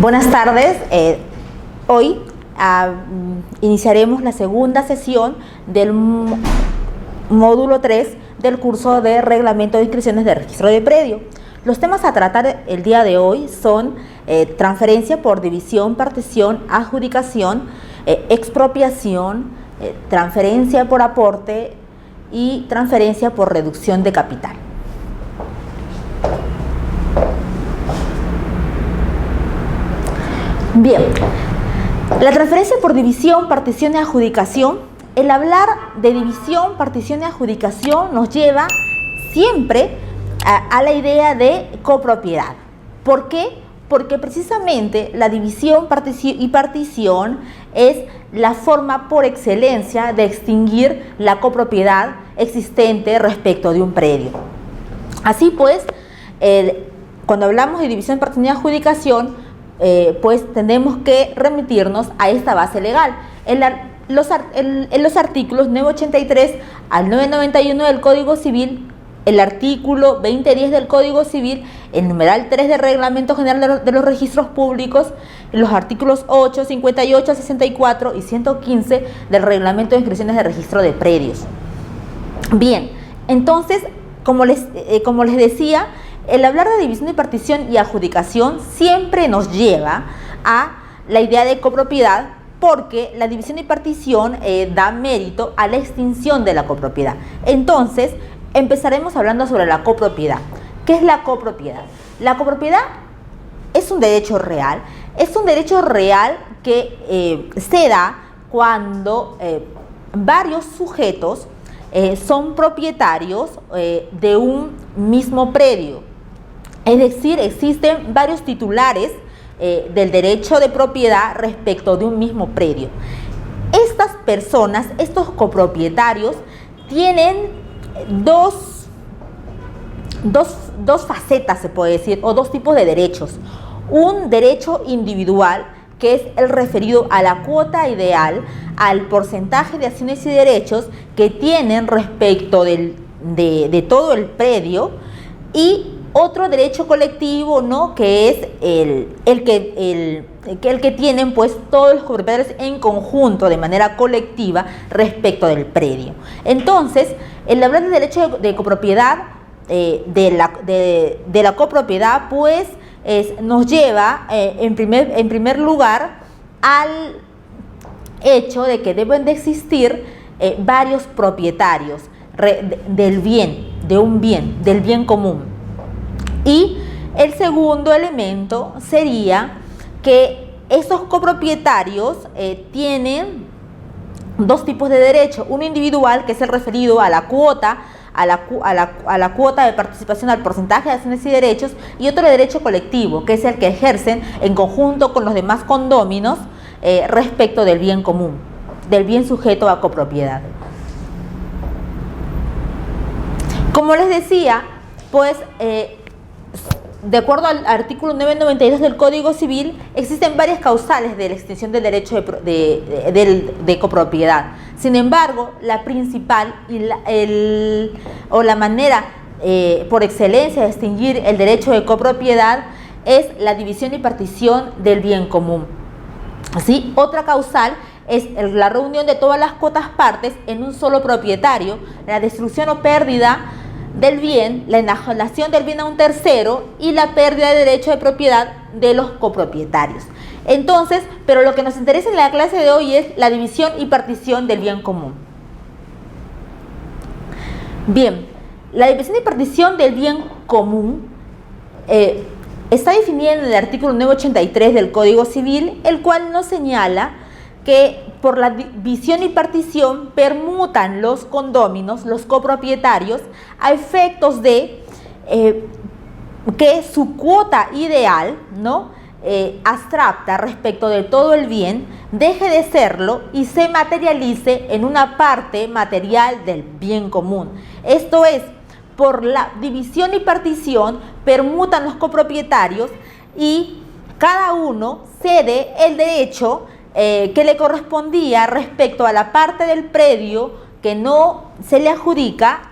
Buenas tardes. Hoy iniciaremos la segunda sesión del módulo 3 del curso de Reglamento de Inscripciones de Registro de Predio. Los temas a tratar el día de hoy son transferencia por división, partición, adjudicación, expropiación, transferencia por aporte y transferencia por reducción de capital. Bien, la transferencia por división, partición y adjudicación, el hablar de división, partición y adjudicación nos lleva siempre a la idea de copropiedad. ¿Por qué? Porque precisamente la división y partición es la forma por excelencia de extinguir la copropiedad existente respecto de un predio. Así pues, cuando hablamos de división, partición y adjudicación, pues tenemos que remitirnos a esta base legal. En los artículos 983 al 991 del Código Civil, el artículo 2010 del Código Civil, el numeral 3 del Reglamento General de los Registros Públicos, los artículos 8, 58, 64 y 115 del Reglamento de Inscripciones de Registro de Predios. Bien, entonces, como les decía, el hablar de división y partición y adjudicación siempre nos lleva a la idea de copropiedad, porque la división y partición da mérito a la extinción de la copropiedad. Entonces, empezaremos hablando sobre la copropiedad. ¿Qué es la copropiedad? La copropiedad es un derecho real. Es un derecho real que se da cuando varios sujetos son propietarios de un mismo predio. Es decir, existen varios titulares del derecho de propiedad respecto de un mismo predio. Estas personas, estos copropietarios, tienen dos facetas, se puede decir, o dos tipos de derechos. Un derecho individual, que es el referido a la cuota ideal, al porcentaje de acciones y derechos que tienen respecto de todo el predio, y otro derecho colectivo, ¿no?, que es el que tienen pues todos los copropietarios en conjunto, de manera colectiva, respecto del predio. Entonces, el hablar del derecho de copropiedad, de la copropiedad, pues nos lleva en primer lugar al hecho de que deben de existir varios propietarios del bien común. Y el segundo elemento sería que esos copropietarios tienen dos tipos de derecho: uno individual, que es el referido a la cuota, a la cuota de participación, al porcentaje de acciones y derechos, y otro de derecho colectivo, que es el que ejercen en conjunto con los demás condóminos respecto del bien común, del bien sujeto a copropiedad. Como les decía, pues de acuerdo al artículo 992 del Código Civil, existen varias causales de la extinción del derecho de copropiedad. Sin embargo, la principal la manera por excelencia de extinguir el derecho de copropiedad es la división y partición del bien común. Así, otra causal es la reunión de todas las cuotas partes en un solo propietario, la destrucción o pérdida del bien, la enajenación del bien a un tercero y la pérdida de derecho de propiedad de los copropietarios. Entonces, pero lo que nos interesa en la clase de hoy es la división y partición del bien común. Bien, la división y partición del bien común está definida en el artículo 983 del Código Civil, el cual nos señala que por la división y partición permutan los condóminos, los copropietarios, a efectos de que su cuota ideal, ¿no?, abstracta respecto de todo el bien, deje de serlo y se materialice en una parte material del bien común. Esto es, por la división y partición permutan los copropietarios y cada uno cede el derecho que le correspondía respecto a la parte del predio que no se le adjudica,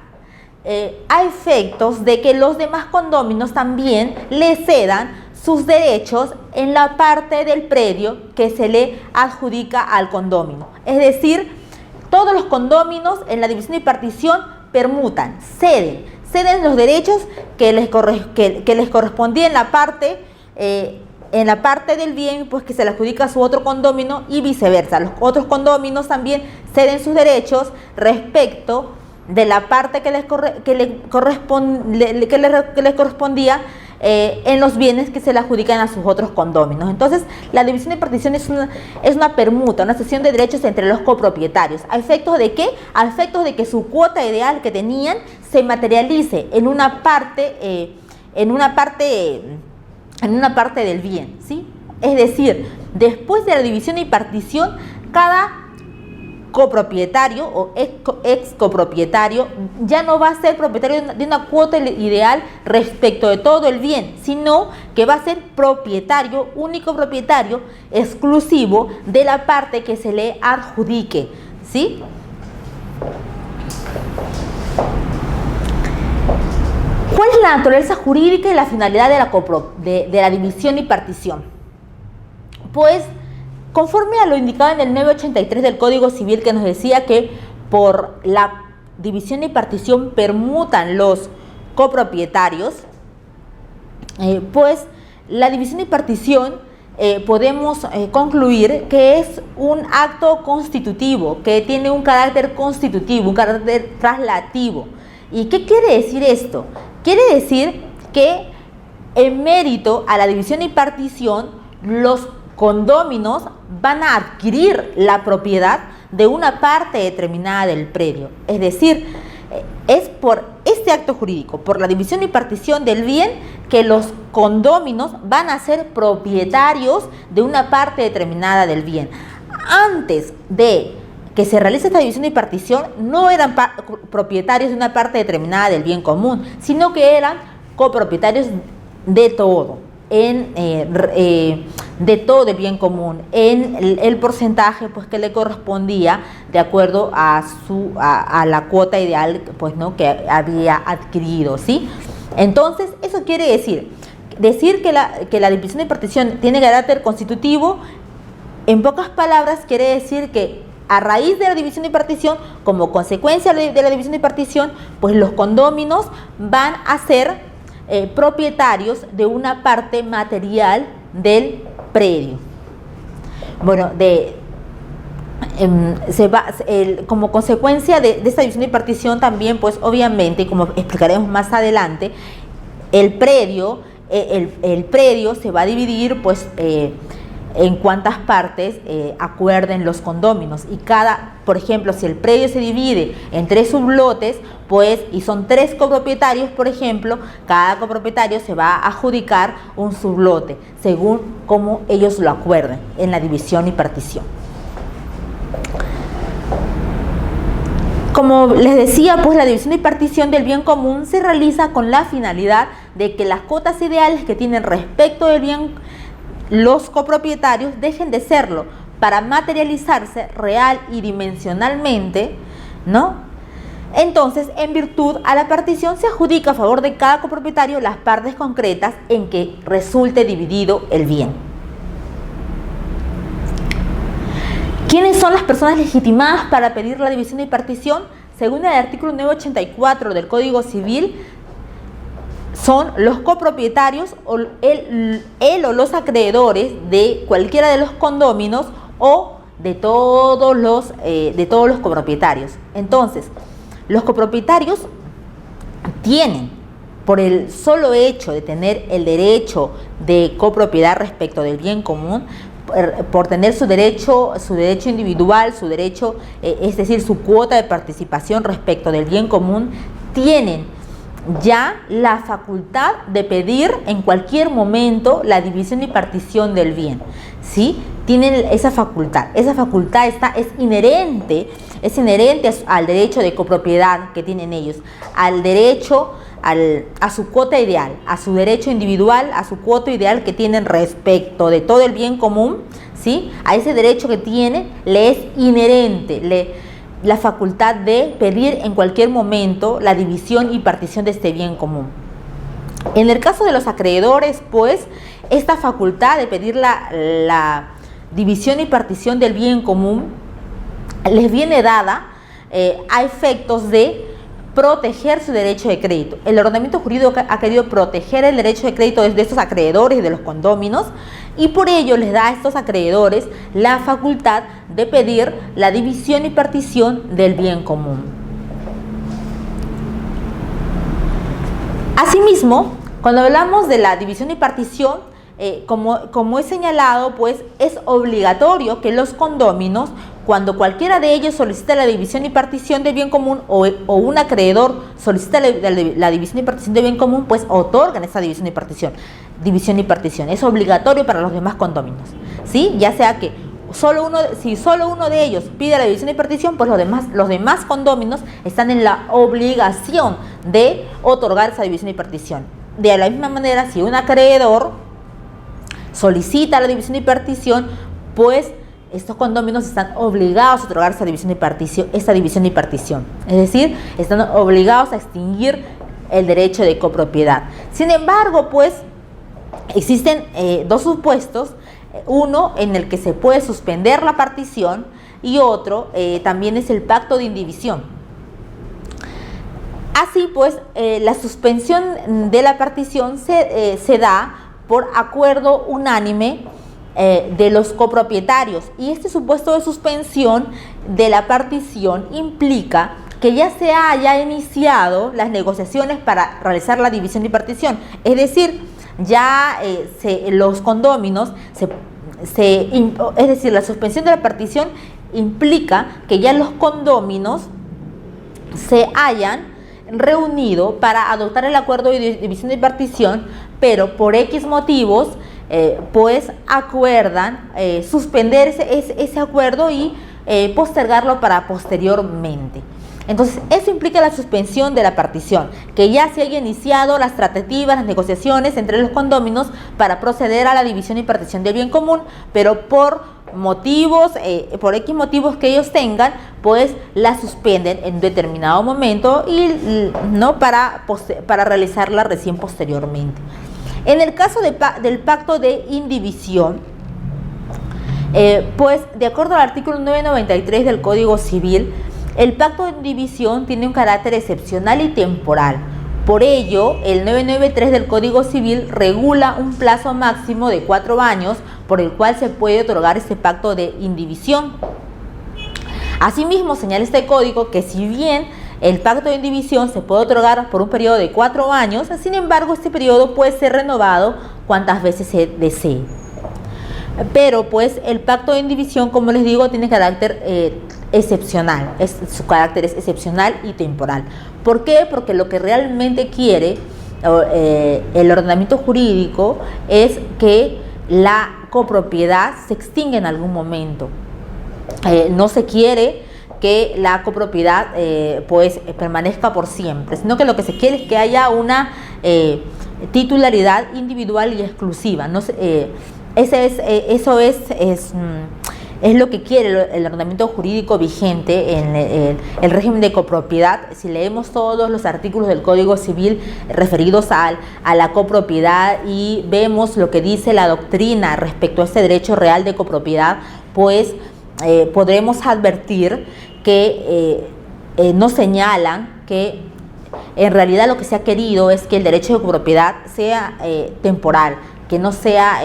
a efectos de que los demás condóminos también le cedan sus derechos en la parte del predio que se le adjudica al condómino. Es decir, todos los condóminos en la división y partición permutan, ceden los derechos que les correspondía en la parte del bien, pues que se le adjudica a su otro condómino, y viceversa. Los otros condóminos también ceden sus derechos respecto de la parte que les correspondía en los bienes que se le adjudican a sus otros condóminos. Entonces, la división y partición es una permuta, una cesión de derechos entre los copropietarios. ¿A efectos de qué? A efectos de que su cuota ideal que tenían se materialice en una parte del bien, ¿sí? Es decir, después de la división y partición, cada copropietario o ex copropietario ya no va a ser propietario de una cuota ideal respecto de todo el bien, sino que va a ser propietario, único propietario exclusivo de la parte que se le adjudique, ¿sí? ¿Cuál es la naturaleza jurídica y la finalidad de la división y partición? Pues, conforme a lo indicado en el 983 del Código Civil, que nos decía que por la división y partición permutan los copropietarios, pues la división y partición podemos concluir que es un acto constitutivo, que tiene un carácter constitutivo, un carácter traslativo. ¿Y qué quiere decir esto? Quiere decir que en mérito a la división y partición, los condóminos van a adquirir la propiedad de una parte determinada del predio. Es decir, es por este acto jurídico, por la división y partición del bien, que los condóminos van a ser propietarios de una parte determinada del bien. Antes de que se realice esta división y partición, no eran propietarios de una parte determinada del bien común, sino que eran copropietarios de todo, de todo el bien común, en el porcentaje pues que le correspondía de acuerdo a la cuota ideal, pues, ¿no?, que había adquirido, ¿sí? Entonces, eso quiere decir que la división y partición tiene carácter constitutivo. En pocas palabras, quiere decir que a raíz de la división y partición, como consecuencia de la división y partición, pues los condóminos van a ser propietarios de una parte material del predio. Bueno, como consecuencia de esta división y partición también, pues obviamente, como explicaremos más adelante, el predio se va a dividir, pues, en cuántas partes acuerden los condóminos, y por ejemplo, si el predio se divide en 3 sublotes, pues, y son 3 copropietarios, por ejemplo, cada copropietario se va a adjudicar un sublote según como ellos lo acuerden en la división y partición. Como les decía, pues la división y partición del bien común se realiza con la finalidad de que las cuotas ideales que tienen respecto del bien los copropietarios dejen de serlo, para materializarse real y dimensionalmente, ¿no? Entonces, en virtud a la partición, se adjudica a favor de cada copropietario las partes concretas en que resulte dividido el bien. ¿Quiénes son las personas legitimadas para pedir la división y partición? Según el artículo 984 del Código Civil, son los copropietarios o o los acreedores de cualquiera de los condóminos o de todos los copropietarios. Entonces, los copropietarios tienen, por el solo hecho de tener el derecho de copropiedad respecto del bien común, por tener su derecho individual, su derecho, es decir, su cuota de participación respecto del bien común, tienen ya la facultad de pedir en cualquier momento la división y partición del bien, ¿sí? Tienen esa facultad. Esa facultad es inherente al derecho de copropiedad que tienen ellos, al derecho a su cuota ideal, a su derecho individual, a su cuota ideal que tienen respecto de todo el bien común, ¿sí? A ese derecho que tiene le es inherente la facultad de pedir en cualquier momento la división y partición de este bien común. En el caso de los acreedores, pues, esta facultad de pedir la división y partición del bien común les viene dada a efectos de proteger su derecho de crédito. El ordenamiento jurídico ha querido proteger el derecho de crédito de estos acreedores y de los condóminos, y por ello les da a estos acreedores la facultad de pedir la división y partición del bien común. Asimismo, cuando hablamos de la división y partición, como he señalado, pues es obligatorio que los condóminos, cuando cualquiera de ellos solicita la división y partición del bien común o un acreedor solicita la división y partición del bien común, pues otorgan esa división y partición. División y partición es obligatorio para los demás condóminos, ¿sí? Ya sea que si solo uno de ellos pide la división y partición, pues los demás condóminos están en la obligación de otorgar esa división y partición. De la misma manera, si un acreedor solicita la división y partición, pues estos condóminos están obligados a otorgar esa división y partición. Es decir, están obligados a extinguir el derecho de copropiedad. Sin embargo, pues existen dos supuestos, uno en el que se puede suspender la partición y otro también es el pacto de indivisión. Así pues, la suspensión de la partición se da por acuerdo unánime de los copropietarios, y este supuesto de suspensión de la partición implica que ya se haya iniciado las negociaciones para realizar la división y partición, es decir, ya los condóminos, es decir, la suspensión de la partición implica que ya los condóminos se hayan reunido para adoptar el acuerdo de división y partición, pero por X motivos pues acuerdan suspender ese acuerdo y postergarlo para posteriormente. Entonces, eso implica la suspensión de la partición, que ya se haya iniciado las tratativas, las negociaciones entre los condóminos para proceder a la división y partición del bien común, pero por X motivos que ellos tengan, pues la suspenden en determinado momento y no para realizarla recién posteriormente. En el caso del pacto de indivisión, pues de acuerdo al artículo 993 del Código Civil, el pacto de indivisión tiene un carácter excepcional y temporal. Por ello, el 993 del Código Civil regula un plazo máximo de 4 años por el cual se puede otorgar este pacto de indivisión. Asimismo, señala este código que si bien el pacto de indivisión se puede otorgar por un periodo de 4 años, sin embargo, este periodo puede ser renovado cuantas veces se desee. Pero pues el pacto de indivisión, como les digo, tiene carácter excepcional, su carácter es excepcional y temporal. ¿Por qué? Porque lo que realmente quiere el ordenamiento jurídico es que la copropiedad se extinga en algún momento. No se quiere que la copropiedad pues permanezca por siempre, sino que lo que se quiere es que haya una titularidad individual y exclusiva. Eso es lo que quiere el ordenamiento jurídico vigente en el régimen de copropiedad. Si leemos todos los artículos del Código Civil referidos a la copropiedad y vemos lo que dice la doctrina respecto a este derecho real de copropiedad, pues podremos advertir que nos señalan que en realidad lo que se ha querido es que el derecho de copropiedad sea temporal, que no sea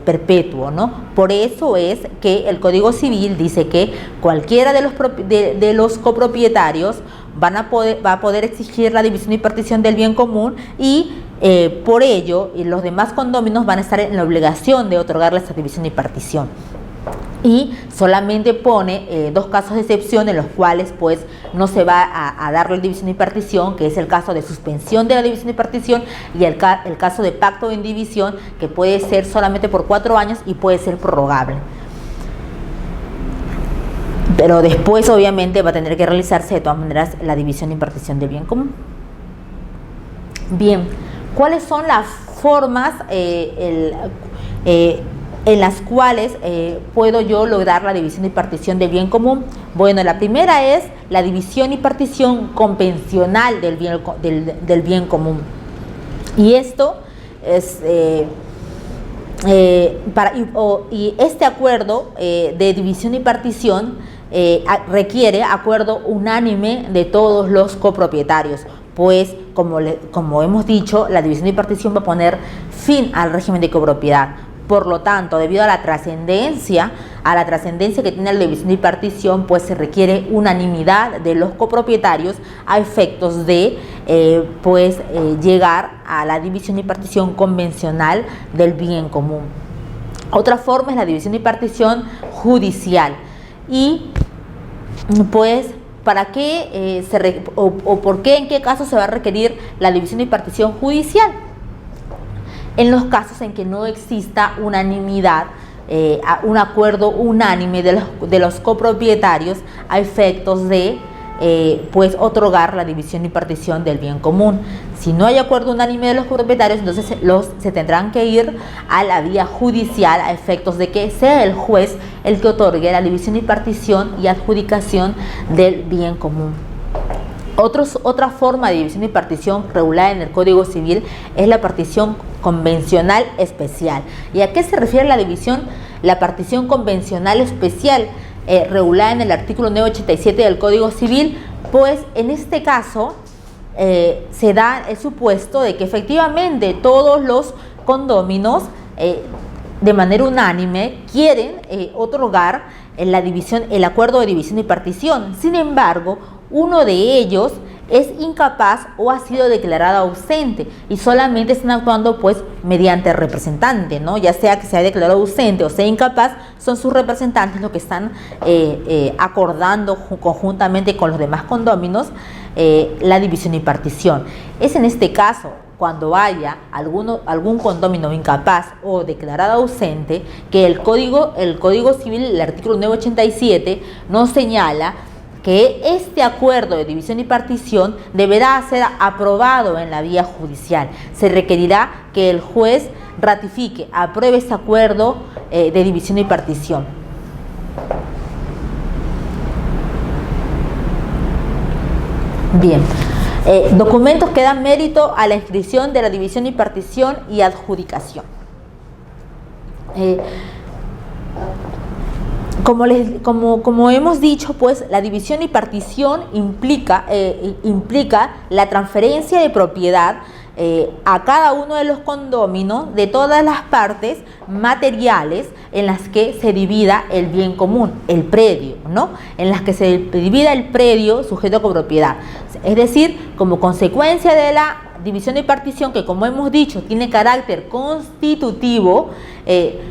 perpetuo, ¿no? Por eso es que el Código Civil dice que cualquiera de los copropietarios va a poder exigir la división y partición del bien común y por ello los demás condóminos van a estar en la obligación de otorgarle esa división y partición. Y solamente pone 2 casos de excepción en los cuales pues no se va a darle división y partición, que es el caso de suspensión de la división y partición y el caso de pacto de indivisión, que puede ser solamente por 4 años y puede ser prorrogable. Pero después obviamente va a tener que realizarse de todas maneras la división y partición del bien común. Bien, ¿cuáles son las formas en las cuales puedo yo lograr la división y partición del bien común? Bueno, la primera es la división y partición convencional del bien común. Y esto es y este acuerdo de división y partición requiere acuerdo unánime de todos los copropietarios, pues como hemos dicho, la división y partición va a poner fin al régimen de copropiedad. Por lo tanto, debido a la trascendencia que tiene la división y partición, pues se requiere unanimidad de los copropietarios a efectos de llegar a la división y partición convencional del bien común. Otra forma es la división y partición judicial. Y pues, ¿para qué por qué, en qué caso se va a requerir la división y partición judicial? En los casos en que no exista unanimidad, un acuerdo unánime de los copropietarios a efectos de otorgar la división y partición del bien común. Si no hay acuerdo unánime de los copropietarios, entonces se tendrán que ir a la vía judicial a efectos de que sea el juez el que otorgue la división y partición y adjudicación del bien común. Otra forma de división y partición regulada en el Código Civil es la partición convencional especial. ¿Y a qué se refiere la partición convencional especial regulada en el artículo 987 del Código Civil? Pues en este caso se da el supuesto de que efectivamente todos los condóminos de manera unánime quieren otorgar el acuerdo de división y partición. Sin embargo, uno de ellos es incapaz o ha sido declarado ausente y solamente están actuando mediante representante, ¿no? Ya sea que sea declarado ausente o sea incapaz, son sus representantes los que están acordando conjuntamente con los demás condóminos la división y partición. Es en este caso, cuando haya algún condómino incapaz o declarado ausente, que el Código Civil, el artículo 987, nos señala que este acuerdo de división y partición deberá ser aprobado en la vía judicial. Se requerirá que el juez apruebe este acuerdo de división y partición. Bien, documentos que dan mérito a la inscripción de la división y partición y adjudicación. Como hemos dicho, pues la división y partición implica la transferencia de propiedad a cada uno de los condóminos de todas las partes materiales en las que se divida el bien común, el predio, ¿no? En las que se divida el predio sujeto a copropiedad. Es decir, como consecuencia de la división y partición, que como hemos dicho tiene carácter constitutivo,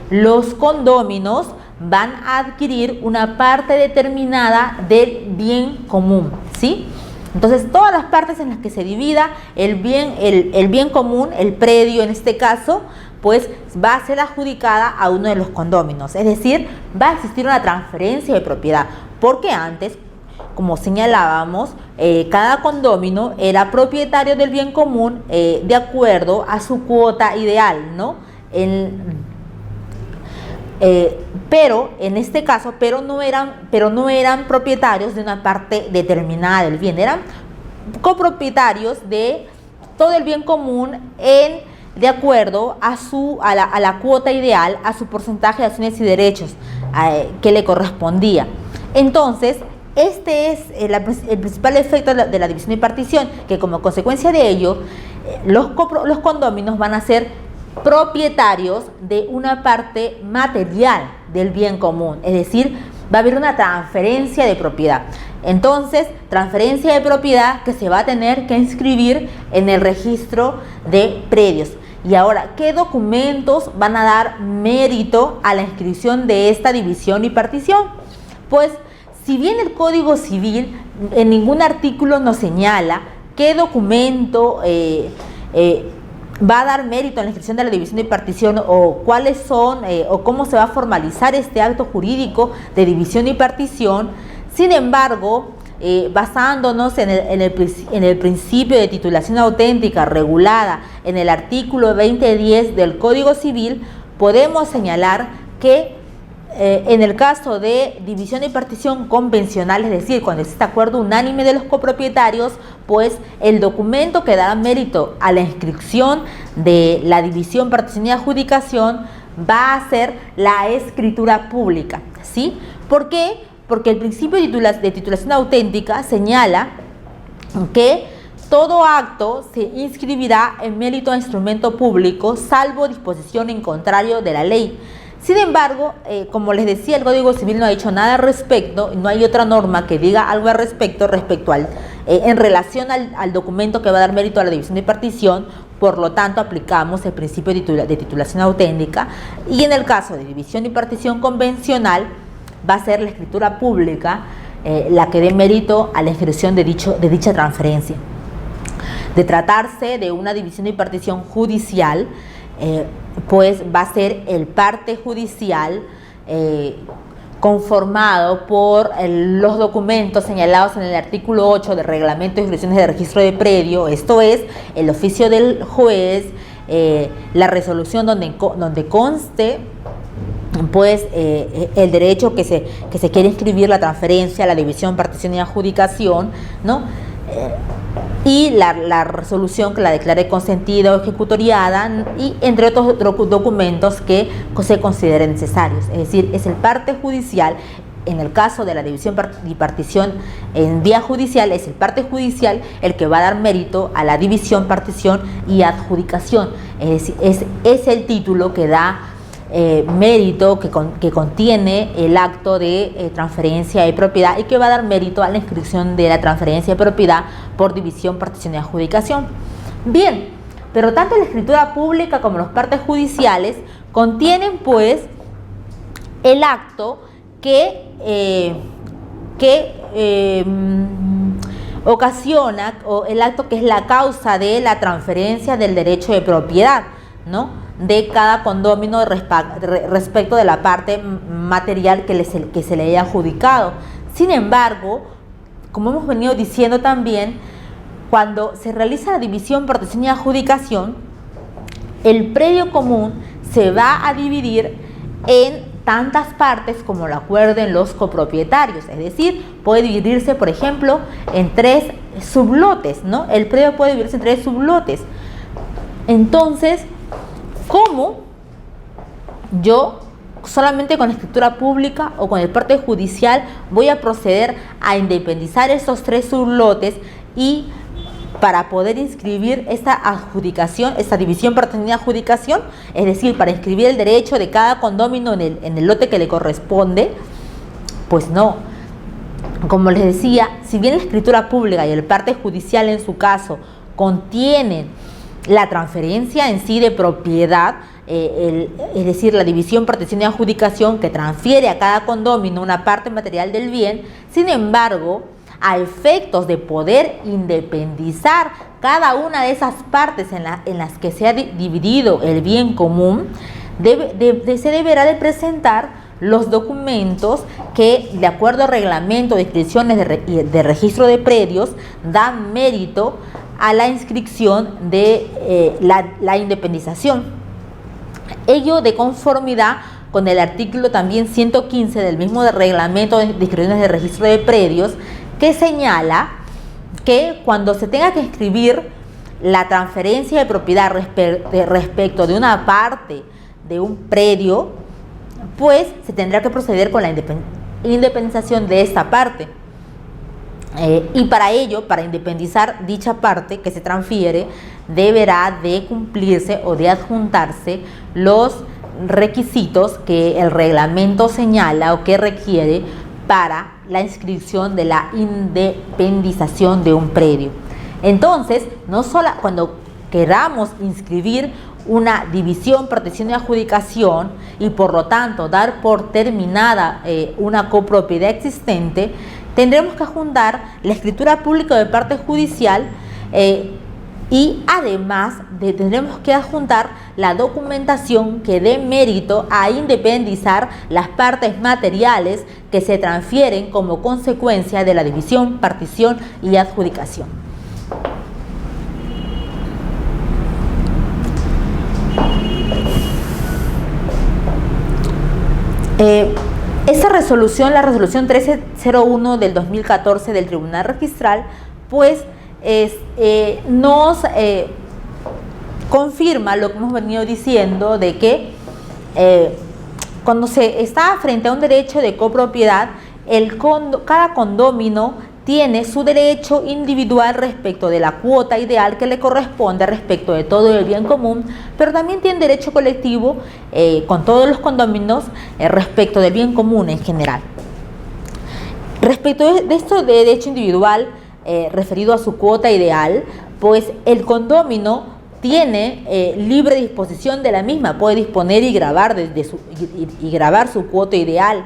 los condóminos van a adquirir una parte determinada del bien común, ¿sí? Entonces, todas las partes en las que se divida el bien común, el predio en este caso, pues va a ser adjudicada a uno de los condóminos. Es decir, va a existir una transferencia de propiedad, porque antes, como señalábamos, cada condómino era propietario del bien común de acuerdo a su cuota ideal, ¿no? Pero en este caso, no eran propietarios de una parte determinada del bien, eran copropietarios de todo el bien común de acuerdo a la cuota ideal, a su porcentaje de acciones y derechos que le correspondía. Entonces, este es el principal efecto de la división y partición, que como consecuencia de ello, los condóminos van a ser propietarios de una parte material del bien común, es decir, va a haber una transferencia de propiedad. Entonces, transferencia de propiedad que se va a tener que inscribir en el registro de predios. Y ahora, ¿qué documentos van a dar mérito a la inscripción de esta división y partición? Pues, si bien el Código Civil en ningún artículo nos señala qué documento va a dar mérito a la inscripción de la división y partición, o cuáles son o cómo se va a formalizar este acto jurídico de división y partición, sin embargo, basándonos en el principio de titulación auténtica regulada en el artículo 2010 del Código Civil, podemos señalar que En el caso de división y partición convencional, es decir, cuando existe acuerdo unánime de los copropietarios, pues el documento que dará mérito a la inscripción de la división, partición y adjudicación va a ser la escritura pública, ¿sí? ¿Por qué? Porque el principio de titulación auténtica señala que todo acto se inscribirá en mérito a instrumento público, salvo disposición en contrario de la ley. Sin embargo, como les decía, el Código Civil no ha dicho nada al respecto, no hay otra norma que diga algo al respecto en relación al documento que va a dar mérito a la división y partición. Por lo tanto, aplicamos el principio de titulación auténtica, y en el caso de división y partición convencional va a ser la escritura pública la que dé mérito a la inscripción de dicha transferencia. De tratarse de una división y partición judicial, pues va a ser el parte judicial conformado por los documentos señalados en el artículo 8 del Reglamento de Inscripciones de Registro de Predio, esto es, el oficio del juez, la resolución donde conste pues el derecho que se quiere inscribir, la transferencia, la división, partición y adjudicación, ¿no? Y la resolución que la declare consentida o ejecutoriada, y entre otros documentos que se consideren necesarios. Es decir, es el parte judicial. En el caso de la división y partición en vía judicial, es el parte judicial el que va a dar mérito a la división, partición y adjudicación. Es decir, es el título que da mérito, que contiene el acto de transferencia de propiedad, y que va a dar mérito a la inscripción de la transferencia de propiedad por división, partición y adjudicación. Bien, pero tanto la escritura pública como los partes judiciales contienen pues el acto que ocasiona, o el acto que es la causa de la transferencia del derecho de propiedad, ¿no?, de cada condómino respecto de la parte material que se le haya adjudicado. Sin embargo, como hemos venido diciendo también, cuando se realiza la división, partición y adjudicación, el predio común se va a dividir en tantas partes como lo acuerden los copropietarios. Es decir, puede dividirse, por ejemplo, en 3 sublotes, ¿no? El predio puede dividirse en 3 sublotes. Entonces, ¿cómo yo, solamente con la escritura pública o con el parte judicial, voy a proceder a independizar esos 3 sublotes, y para poder inscribir esta adjudicación, esta división, partición y adjudicación, es decir, para inscribir el derecho de cada condómino en el lote que le corresponde? Pues no. Como les decía, si bien la escritura pública y el parte judicial en su caso contienen la transferencia en sí de propiedad, es decir, la división, partición y adjudicación que transfiere a cada condómino una parte material del bien, sin embargo, a efectos de poder independizar cada una de esas partes en las que se ha dividido el bien común, se deberá de presentar los documentos que, de acuerdo al reglamento de inscripciones de registro de predios, dan mérito a la inscripción de la independización. Ello de conformidad con el artículo también 115 del mismo reglamento de inscripciones de registro de predios, que señala que cuando se tenga que inscribir la transferencia de propiedad respecto de una parte de un predio, pues se tendrá que proceder con la independización de esta parte. Y para ello, para independizar dicha parte que se transfiere, deberá de cumplirse o de adjuntarse los requisitos que el reglamento señala o que requiere para la inscripción de la independización de un predio. Entonces, no solo cuando queramos inscribir una división, partición y adjudicación, y por lo tanto dar por terminada una copropiedad existente, tendremos que adjuntar la escritura pública de parte judicial, y además tendremos que adjuntar la documentación que dé mérito a independizar las partes materiales que se transfieren como consecuencia de la división, partición y adjudicación. Esta resolución, la resolución 1301 del 2014 del Tribunal Registral, pues nos confirma lo que hemos venido diciendo de que cuando se está frente a un derecho de copropiedad, cada condómino tiene su derecho individual respecto de la cuota ideal que le corresponde respecto de todo el bien común, pero también tiene derecho colectivo con todos los condóminos respecto del bien común en general. Respecto de esto de derecho individual referido a su cuota ideal, pues el condómino tiene libre disposición de la misma, puede disponer y grabar, grabar su cuota ideal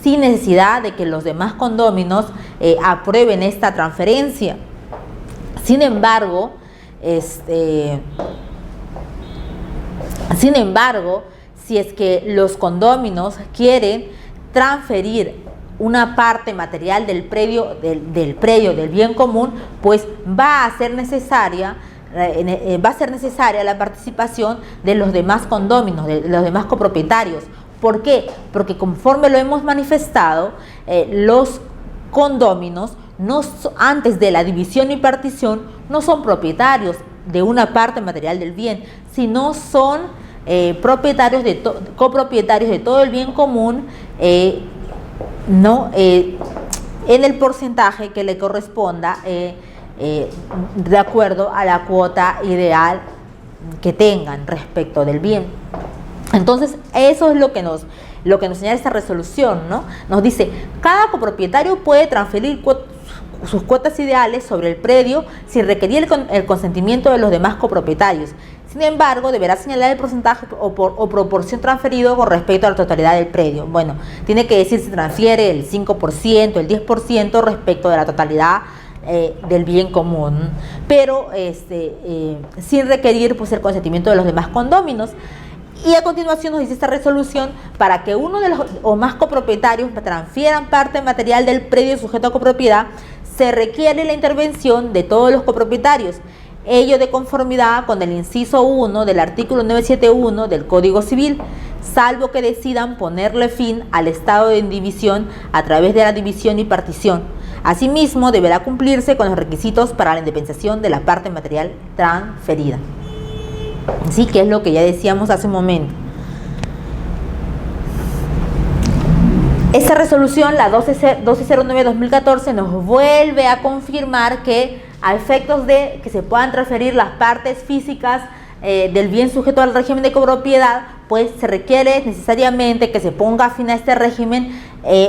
sin necesidad de que los demás condóminos aprueben esta transferencia. Sin embargo, si es que los condóminos quieren transferir una parte material del predio, del bien común, pues va a ser necesaria la participación de los demás condóminos, de los demás copropietarios. ¿Por qué? Porque conforme lo hemos manifestado, los condóminos antes de la división y partición no son propietarios de una parte material del bien, sino son copropietarios de todo el bien común, en el porcentaje que le corresponda de acuerdo a la cuota ideal que tengan respecto del bien. Entonces, eso es lo que nos señala esta resolución, ¿no? Nos dice, cada copropietario puede transferir sus cuotas ideales sobre el predio sin requerir el consentimiento de los demás copropietarios. Sin embargo, deberá señalar el porcentaje o proporción transferido con respecto a la totalidad del predio. Bueno, tiene que decir si transfiere el 5%, el 10% respecto de la totalidad del bien común, pero sin requerir pues el consentimiento de los demás condóminos. Y a continuación nos dice esta resolución, para que uno de los o más copropietarios transfieran parte material del predio sujeto a copropiedad, se requiere la intervención de todos los copropietarios, ello de conformidad con el inciso 1 del artículo 971 del Código Civil, salvo que decidan ponerle fin al estado de indivisión a través de la división y partición. Asimismo, deberá cumplirse con los requisitos para la indemnización de la parte material transferida. Sí, que es lo que ya decíamos hace un momento. Esta resolución, la 1209-2014, nos vuelve a confirmar que a efectos de que se puedan transferir las partes físicas del bien sujeto al régimen de copropiedad, pues se requiere necesariamente que se ponga fin a este régimen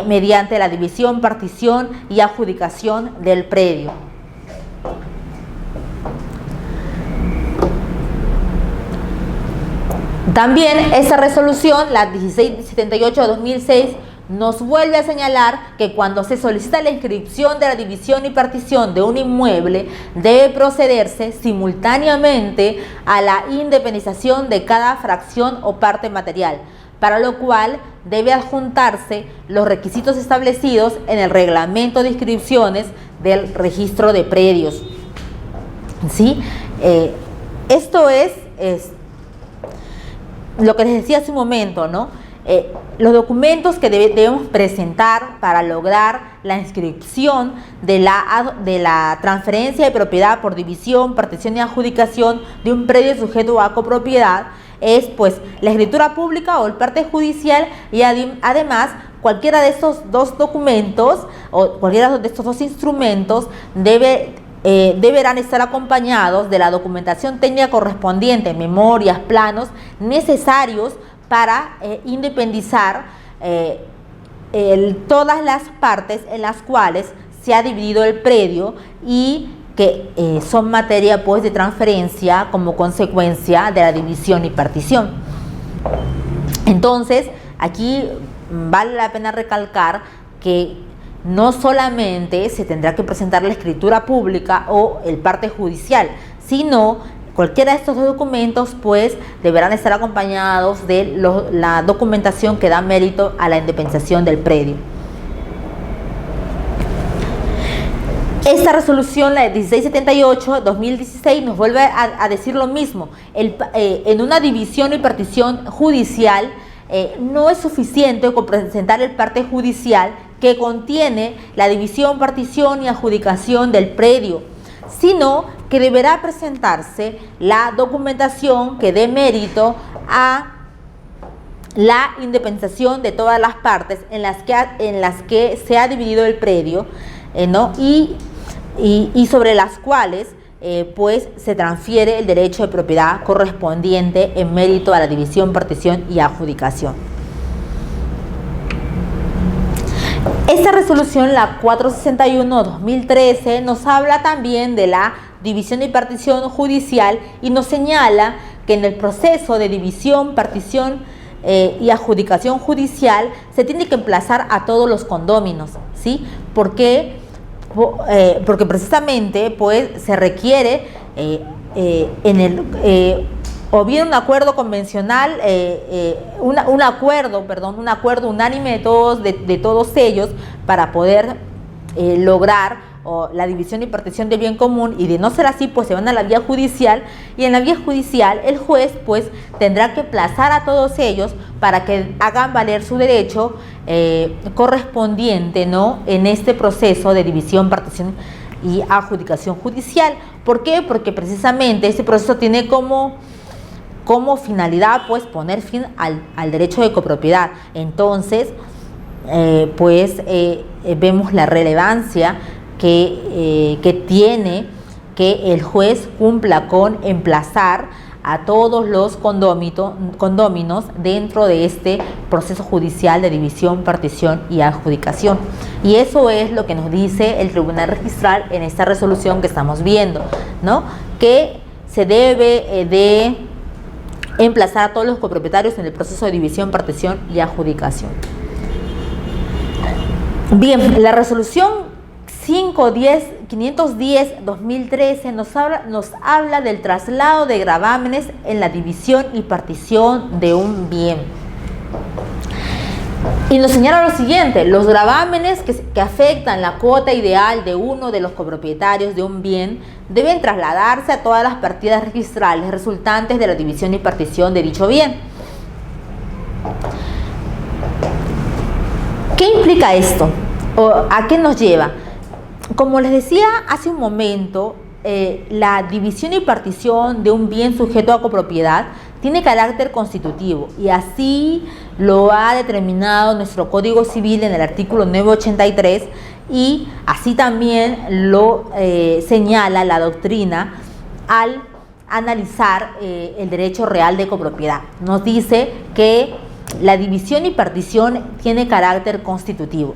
mediante la división, partición y adjudicación del predio. También esa resolución, la 1678-2006, nos vuelve a señalar que cuando se solicita la inscripción de la división y partición de un inmueble, debe procederse simultáneamente a la independización de cada fracción o parte material, para lo cual debe adjuntarse los requisitos establecidos en el reglamento de inscripciones del registro de predios. ¿Sí? Esto es lo que les decía hace un momento, ¿no? Los documentos que debemos presentar para lograr la inscripción de la transferencia de propiedad por división, partición y adjudicación de un predio sujeto a copropiedad es pues la escritura pública o el parte judicial, y además cualquiera de estos dos documentos o cualquiera de estos dos instrumentos deberán estar acompañados de la documentación técnica correspondiente, memorias, planos necesarios para independizar todas las partes en las cuales se ha dividido el predio y que son materia pues de transferencia como consecuencia de la división y partición. Entonces, aquí vale la pena recalcar que no solamente se tendrá que presentar la escritura pública o el parte judicial, sino cualquiera de estos dos documentos pues deberán estar acompañados de la documentación que da mérito a la independización del predio. Esta resolución, la de 1678-2016, nos vuelve a decir lo mismo. En una división y partición judicial, no es suficiente con presentar el parte judicial que contiene la división, partición y adjudicación del predio, sino que deberá presentarse la documentación que dé mérito a la independización de todas las partes en las que se ha dividido el predio, ¿no? y sobre las cuales pues se transfiere el derecho de propiedad correspondiente en mérito a la división, partición y adjudicación. Esta resolución, la 461/2013, nos habla también de la división y partición judicial y nos señala que en el proceso de división, partición y adjudicación judicial se tiene que emplazar a todos los condóminos, ¿sí? Porque precisamente pues se requiere o bien un acuerdo convencional, un acuerdo unánime de todos ellos para poder lograr la división y partición del bien común, y de no ser así pues se van a la vía judicial, y en la vía judicial el juez pues tendrá que plazar a todos ellos para que hagan valer su derecho correspondiente, ¿no?, en este proceso de división, partición y adjudicación judicial. ¿Por qué? Porque precisamente este proceso tiene como finalidad pues poner fin al derecho de copropiedad. Entonces vemos la relevancia que tiene que el juez cumpla con emplazar a todos los condóminos dentro de este proceso judicial de división, partición y adjudicación. Y eso es lo que nos dice el Tribunal Registral en esta resolución que estamos viendo, ¿no?, que se debe de emplazar a todos los copropietarios en el proceso de división, partición y adjudicación. Bien, la resolución 510/2013 nos habla del traslado de gravámenes en la división y partición de un bien. Y nos señala lo siguiente: los gravámenes que afectan la cuota ideal de uno de los copropietarios de un bien deben trasladarse a todas las partidas registrales resultantes de la división y partición de dicho bien. ¿Qué implica esto? ¿O a qué nos lleva? Como les decía hace un momento, la división y partición de un bien sujeto a copropiedad tiene carácter constitutivo, y así lo ha determinado nuestro Código Civil en el artículo 983, y así también lo señala la doctrina al analizar el derecho real de copropiedad. Nos dice que la división y partición tiene carácter constitutivo.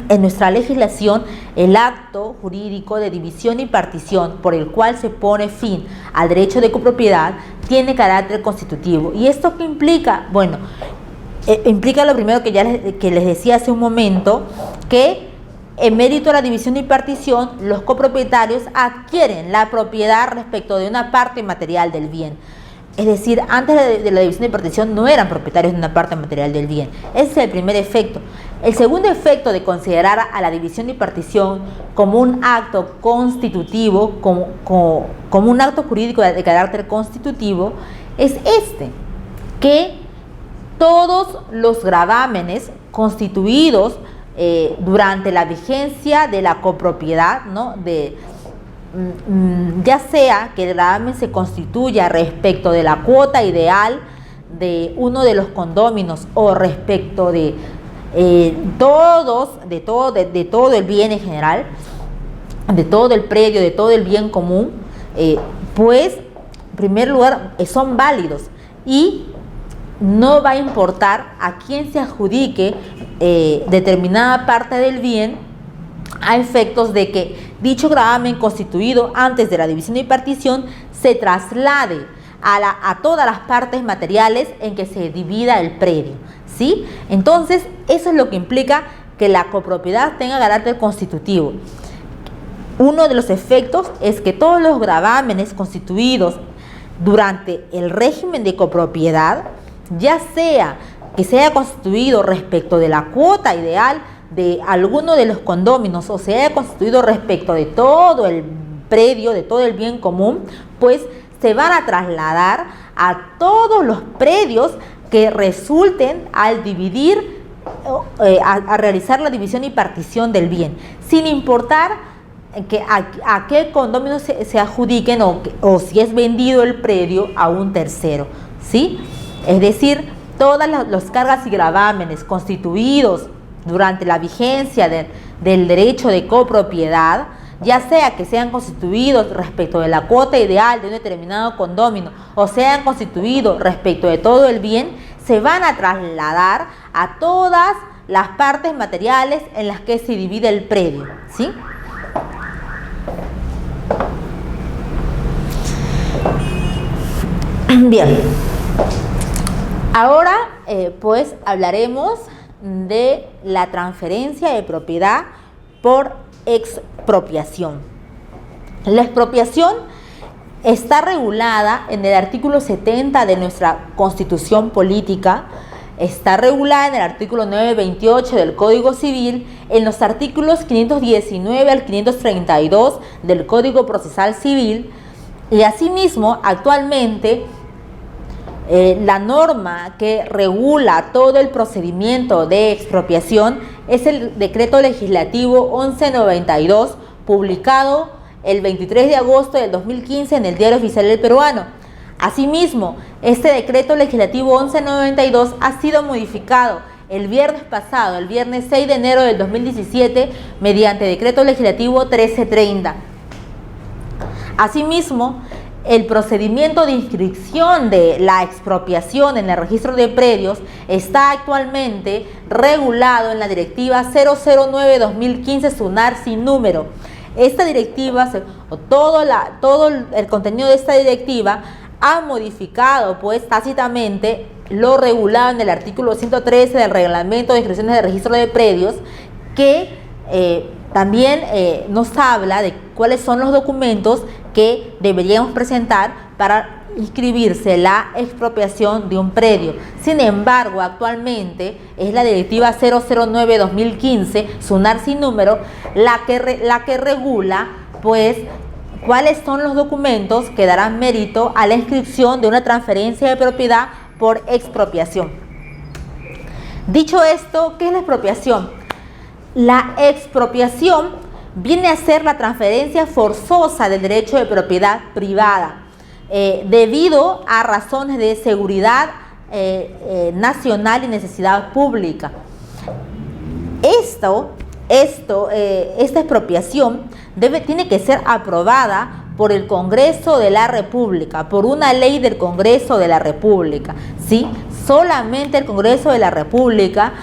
En nuestra legislación, el acto jurídico de división y partición por el cual se pone fin al derecho de copropiedad tiene carácter constitutivo. ¿Y esto qué implica? Bueno, implica lo primero que les decía hace un momento, que en mérito a la división y partición, los copropietarios adquieren la propiedad respecto de una parte material del bien. Es decir, antes de la división y partición no eran propietarios de una parte material del bien. Ese es el primer efecto. El segundo efecto de considerar a la división y partición como un acto constitutivo, como un acto jurídico de carácter constitutivo, es que todos los gravámenes constituidos durante la vigencia de la copropiedad, ¿no?, ya sea que el gravamen se constituya respecto de la cuota ideal de uno de los condóminos o respecto de todo el bien en general, de todo el predio, de todo el bien común, pues en primer lugar son válidos, y no va a importar a quién se adjudique determinada parte del bien, a efectos de que dicho gravamen constituido antes de la división y partición se traslade a todas las partes materiales en que se divida el predio, ¿sí? Entonces, eso es lo que implica que la copropiedad tenga carácter constitutivo. Uno de los efectos es que todos los gravámenes constituidos durante el régimen de copropiedad, ya sea que se haya constituido respecto de la cuota ideal de alguno de los condóminos o se haya constituido respecto de todo el predio, de todo el bien común, pues se van a trasladar a todos los predios que resulten al dividir, a realizar la división y partición del bien, sin importar a qué condóminos se adjudiquen o si es vendido el predio a un tercero, ¿sí? Es decir, todas las cargas y gravámenes constituidos durante la vigencia del derecho de copropiedad, ya sea que sean constituidos respecto de la cuota ideal de un determinado condómino o sean constituidos respecto de todo el bien, se van a trasladar a todas las partes materiales en las que se divide el predio, ¿sí? Bien, ahora pues hablaremos de la transferencia de propiedad por expropiación. La expropiación está regulada en el artículo 70 de nuestra Constitución Política, está regulada en el artículo 928 del Código Civil, en los artículos 519 al 532 del Código Procesal Civil, y asimismo actualmente la norma que regula todo el procedimiento de expropiación es el Decreto Legislativo 1192, publicado el 23 de agosto del 2015 en el Diario Oficial del Peruano. Asimismo, este Decreto Legislativo 1192 ha sido modificado el viernes pasado, el viernes 6 de enero del 2017, mediante Decreto Legislativo 1330. Asimismo, el procedimiento de inscripción de la expropiación en el registro de predios está actualmente regulado en la Directiva 009-2015 SUNAR sin número. Esta directiva, todo el contenido de esta directiva ha modificado pues tácitamente lo regulado en el artículo 113 del Reglamento de Inscripciones de Registro de Predios, que también nos habla de cuáles son los documentos que deberíamos presentar para inscribirse la expropiación de un predio. Sin embargo, actualmente es la Directiva 009-2015, SUNAR sin número, la que regula pues cuáles son los documentos que darán mérito a la inscripción de una transferencia de propiedad por expropiación. Dicho esto, ¿qué es la expropiación? La expropiación viene a ser la transferencia forzosa del derecho de propiedad privada debido a razones de seguridad nacional y necesidad pública. Esta expropiación tiene que ser aprobada por el Congreso de la República, por una ley del Congreso de la República, ¿sí? Solamente el Congreso de la República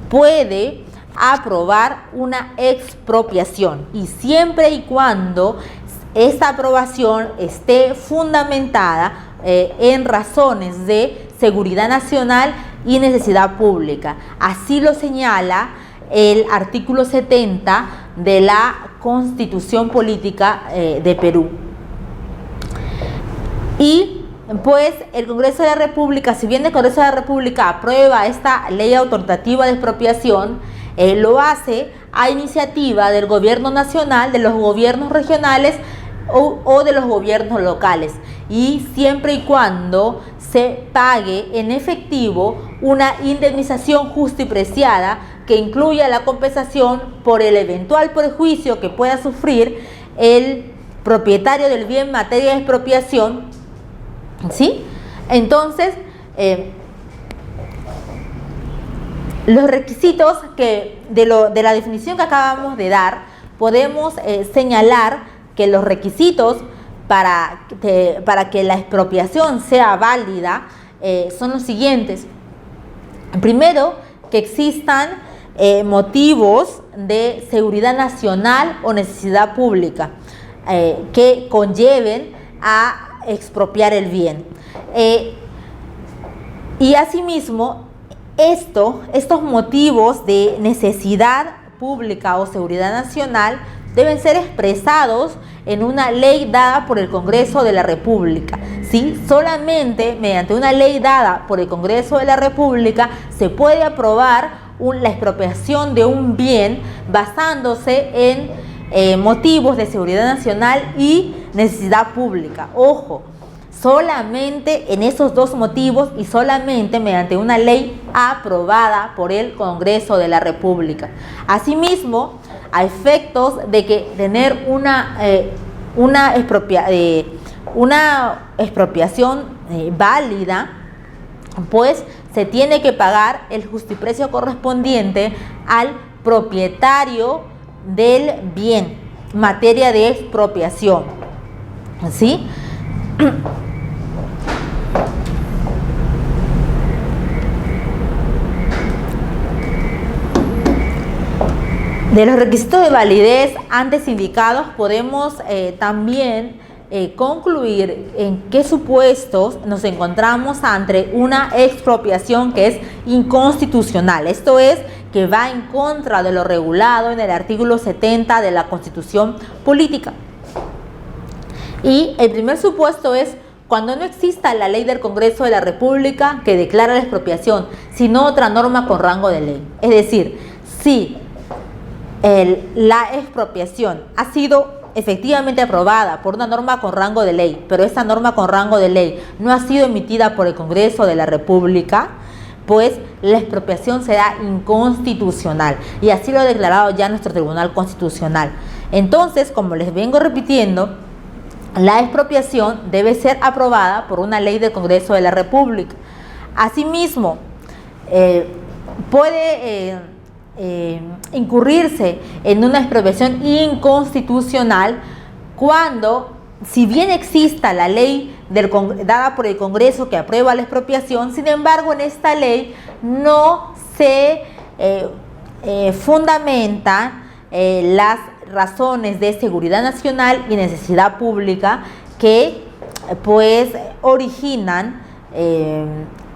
puede aprobar una expropiación, y siempre y cuando esta aprobación esté fundamentada en razones de seguridad nacional y necesidad pública. Así lo señala el artículo 70 de la Constitución Política de Perú. Y pues el Congreso de la República, si bien el Congreso de la República aprueba esta ley autoritativa de expropiación, lo hace a iniciativa del gobierno nacional, de los gobiernos regionales o de los gobiernos locales, y siempre y cuando se pague en efectivo una indemnización justa y preciada que incluya la compensación por el eventual perjuicio que pueda sufrir el propietario del bien en materia de expropiación, ¿sí? Entonces, los requisitos de la definición que acabamos de dar, podemos señalar que los requisitos para que la expropiación sea válida son los siguientes. Primero, que existan motivos de seguridad nacional o necesidad pública que conlleven a expropiar el bien. Y asimismo, estos motivos de necesidad pública o seguridad nacional deben ser expresados en una ley dada por el Congreso de la República, ¿sí? Solamente mediante una ley dada por el Congreso de la República se puede aprobar la expropiación de un bien basándose en motivos de seguridad nacional y necesidad pública. Ojo, solamente en esos dos motivos y solamente mediante una ley aprobada por el Congreso de la República. Asimismo, a efectos de que tener una expropiación válida, pues se tiene que pagar el justiprecio correspondiente al propietario del bien, materia de expropiación, ¿sí? De los requisitos de validez antes indicados podemos también concluir en qué supuestos nos encontramos ante una expropiación que es inconstitucional. Esto es, que va en contra de lo regulado en el artículo 70 de la Constitución Política. Y el primer supuesto es cuando no exista la ley del Congreso de la República que declara la expropiación, sino otra norma con rango de ley. Es decir, si la expropiación ha sido efectivamente aprobada por una norma con rango de ley, pero esta norma con rango de ley no ha sido emitida por el Congreso de la República, pues la expropiación será inconstitucional, y así lo ha declarado ya nuestro Tribunal Constitucional. Entonces, como les vengo repitiendo, la expropiación debe ser aprobada por una ley del Congreso de la República. Asimismo, puede incurrirse en una expropiación inconstitucional cuando, si bien exista la ley dada por el Congreso que aprueba la expropiación, sin embargo en esta ley no se fundamentan las razones de seguridad nacional y necesidad pública que pues originan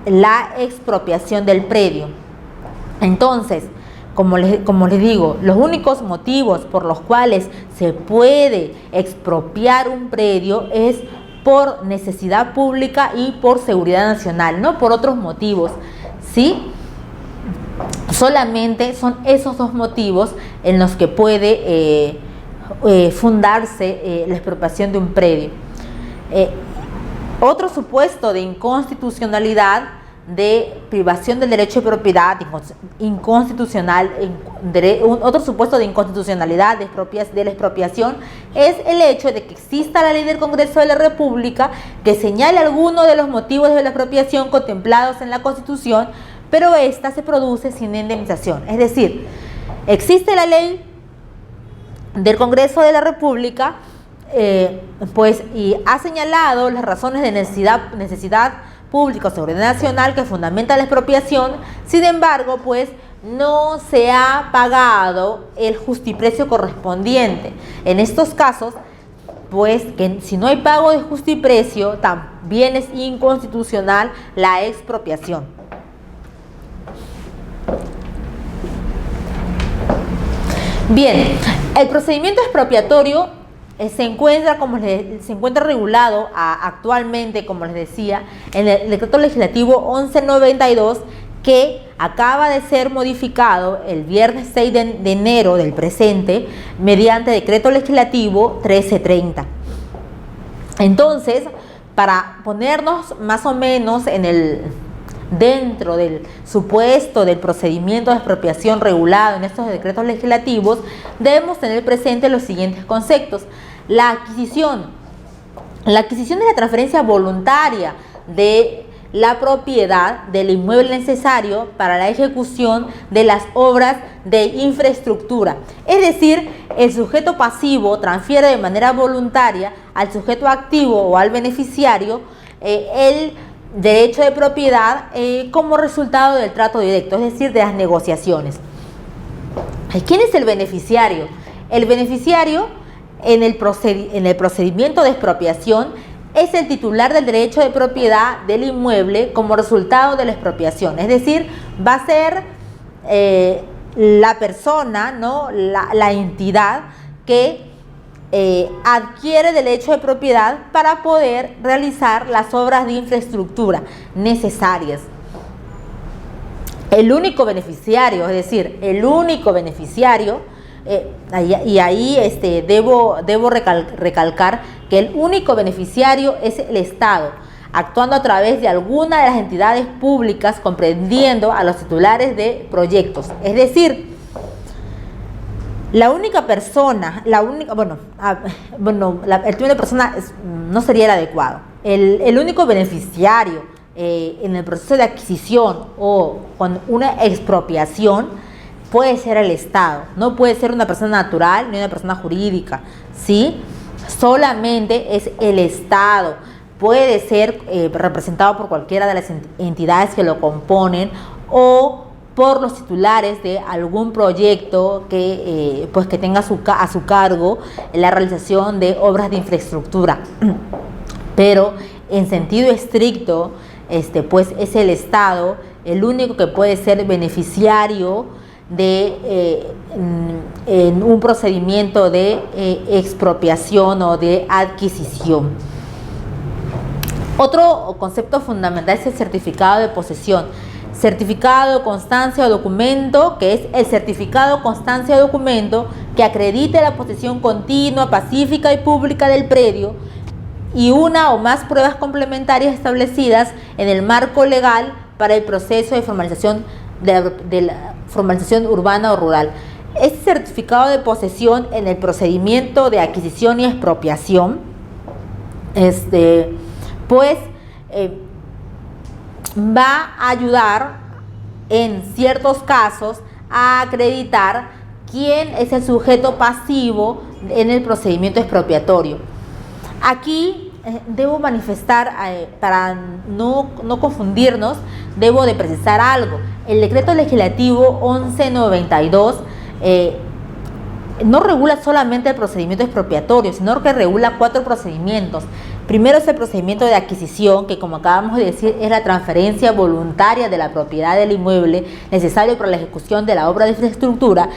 la expropiación del predio. Entonces, como les digo, los únicos motivos por los cuales se puede expropiar un predio es por necesidad pública y por seguridad nacional, no por otros motivos, ¿sí? Solamente son esos dos motivos en los que puede fundarse la expropiación de un predio. Otro supuesto de inconstitucionalidad, de privación del derecho de propiedad otro supuesto de inconstitucionalidad de la expropiación es el hecho de que exista la ley del Congreso de la República que señale alguno de los motivos de la expropiación contemplados en la Constitución, pero esta se produce sin indemnización. Es decir, existe la ley del Congreso de la República y ha señalado las razones de necesidad pública o seguridad nacional que fundamenta la expropiación. Sin embargo, pues no se ha pagado el justiprecio correspondiente. En estos casos, pues que si no hay pago de justiprecio, también es inconstitucional la expropiación. Bien, el procedimiento expropiatorio se encuentra regulado actualmente, como les decía, en el Decreto Legislativo 1192, que acaba de ser modificado el viernes 6 de enero del presente mediante Decreto Legislativo 1330. Entonces, para ponernos más o menos dentro del supuesto del procedimiento de expropiación regulado en estos decretos legislativos, debemos tener presente los siguientes conceptos. La adquisición es la transferencia voluntaria de la propiedad del inmueble necesario para la ejecución de las obras de infraestructura. Es decir, el sujeto pasivo transfiere de manera voluntaria al sujeto activo o al beneficiario el derecho de propiedad como resultado del trato directo, es decir, de las negociaciones. ¿Quién es el beneficiario? El beneficiario en el procedimiento de expropiación es el titular del derecho de propiedad del inmueble como resultado de la expropiación. Es decir, va a ser la persona, ¿no? la entidad que adquiere derecho de propiedad para poder realizar las obras de infraestructura necesarias. El único beneficiario, es decir, y ahí debo recalcar que el único beneficiario es el Estado, actuando a través de alguna de las entidades públicas, comprendiendo a los titulares de proyectos. Es decir, la única persona, el término de persona no sería el adecuado. El único beneficiario en el proceso de adquisición o con una expropiación puede ser el Estado, no puede ser una persona natural ni una persona jurídica, ¿sí? Solamente es el Estado. Puede ser representado por cualquiera de las entidades que lo componen o por los titulares de algún proyecto que tenga a su cargo la realización de obras de infraestructura. Pero en sentido estricto, pues es el Estado el único que puede ser beneficiario en un procedimiento de expropiación o de adquisición. Otro concepto fundamental es el certificado de posesión. Certificado, constancia o documento, que es el certificado, constancia o documento que acredite la posesión continua, pacífica y pública del predio y una o más pruebas complementarias establecidas en el marco legal para el proceso de formalización de la formalización urbana o rural. Este certificado de posesión en el procedimiento de adquisición y expropiación, va a ayudar en ciertos casos a acreditar quién es el sujeto pasivo en el procedimiento expropiatorio. Aquí debo manifestar, para no confundirnos, debo de precisar algo. El decreto legislativo 1192 no regula solamente el procedimiento expropiatorio, sino que regula 4 procedimientos. Primero es el procedimiento de adquisición, que como acabamos de decir es la transferencia voluntaria de la propiedad del inmueble necesario para la ejecución de la obra de infraestructura,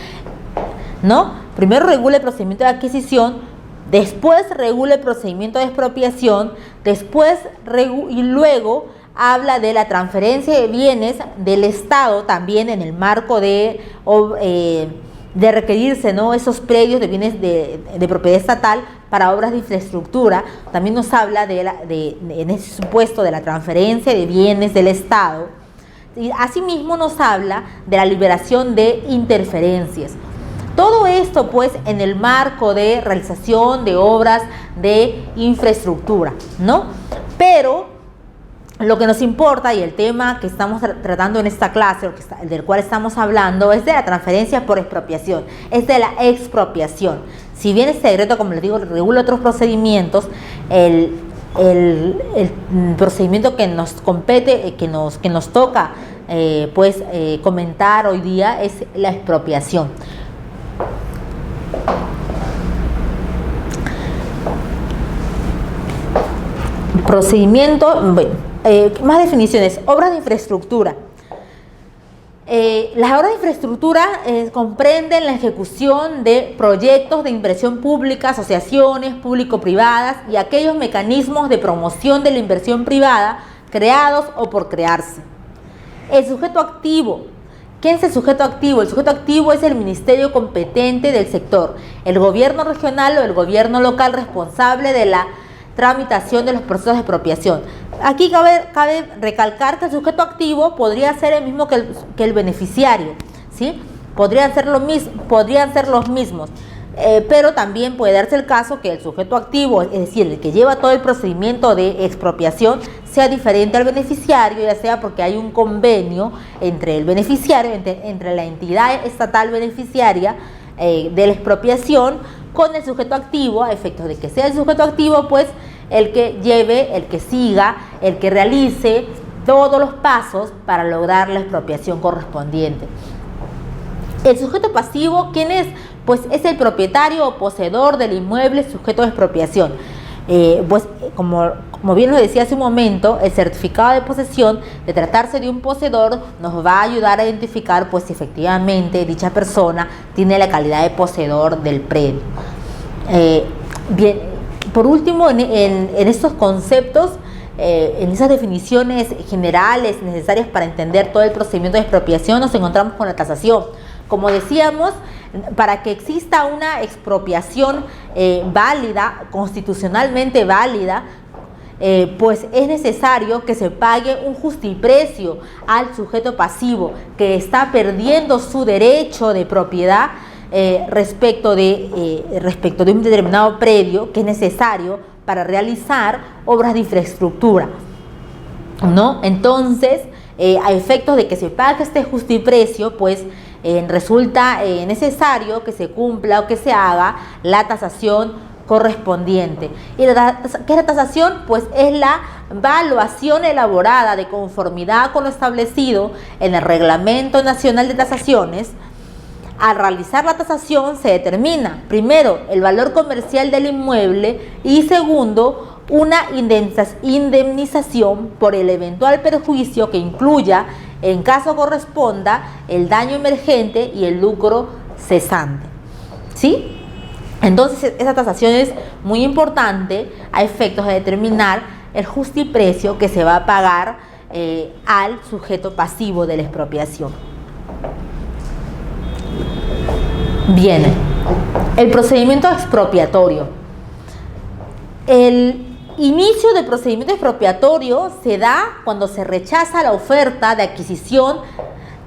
¿no? Primero regula el procedimiento de adquisición, después regula el procedimiento de expropiación, y luego habla de la transferencia de bienes del Estado también en el marco de requerirse, ¿no?, esos predios de bienes de propiedad estatal para obras de infraestructura. También nos habla en ese supuesto de la transferencia de bienes del Estado. Y asimismo nos habla de la liberación de interferencias. Todo esto pues en el marco de realización de obras de infraestructura, ¿no? Pero lo que nos importa y el tema que estamos tratando en esta clase, del cual estamos hablando, es de la transferencia por expropiación, es de la expropiación. Si bien este decreto, como les digo, regula otros procedimientos, el procedimiento que nos compete, que nos toca comentar hoy día es la expropiación. Procedimiento, más definiciones. Obras de infraestructura. Las obras de infraestructura comprenden la ejecución de proyectos de inversión pública, asociaciones público-privadas y aquellos mecanismos de promoción de la inversión privada creados o por crearse. El sujeto activo. ¿Quién es el sujeto activo? El sujeto activo es el ministerio competente del sector, el gobierno regional o el gobierno local responsable de la tramitación de los procesos de expropiación. Aquí cabe recalcar que el sujeto activo podría ser el mismo que el beneficiario, ¿sí? Podrían ser los mismos, pero también puede darse el caso que el sujeto activo, es decir, el que lleva todo el procedimiento de expropiación, sea diferente al beneficiario, ya sea porque hay un convenio entre el beneficiario, entre la entidad estatal beneficiaria de la expropiación con el sujeto activo, a efectos de que sea el sujeto activo, pues el que lleve, el que siga, el que realice todos los pasos para lograr la expropiación correspondiente. El sujeto pasivo, ¿quién es? Pues es el propietario o poseedor del inmueble sujeto de expropiación. Como bien lo decía hace un momento, el certificado de posesión, de tratarse de un poseedor, nos va a ayudar a identificar pues si efectivamente dicha persona tiene la calidad de poseedor del predio. Bien, por último, en estos conceptos, en esas definiciones generales necesarias para entender todo el procedimiento de expropiación, nos encontramos con la tasación. Como decíamos, para que exista una expropiación válida, constitucionalmente válida, pues es necesario que se pague un justiprecio al sujeto pasivo que está perdiendo su derecho de propiedad respecto de un determinado predio que es necesario para realizar obras de infraestructura, ¿no? Entonces, a efectos de que se pague este justiprecio, pues resulta necesario que se cumpla o que se haga la tasación correspondiente. ¿Y qué es la tasación? Pues es la evaluación elaborada de conformidad con lo establecido en el Reglamento Nacional de Tasaciones. Al realizar la tasación se determina, primero, el valor comercial del inmueble y segundo, una indemnización por el eventual perjuicio que incluya, en caso corresponda, el daño emergente y el lucro cesante. ¿Sí? Entonces, esa tasación es muy importante a efectos de determinar el justiprecio que se va a pagar al sujeto pasivo de la expropiación. Bien, el procedimiento expropiatorio. El inicio del procedimiento expropiatorio se da cuando se rechaza la oferta de adquisición,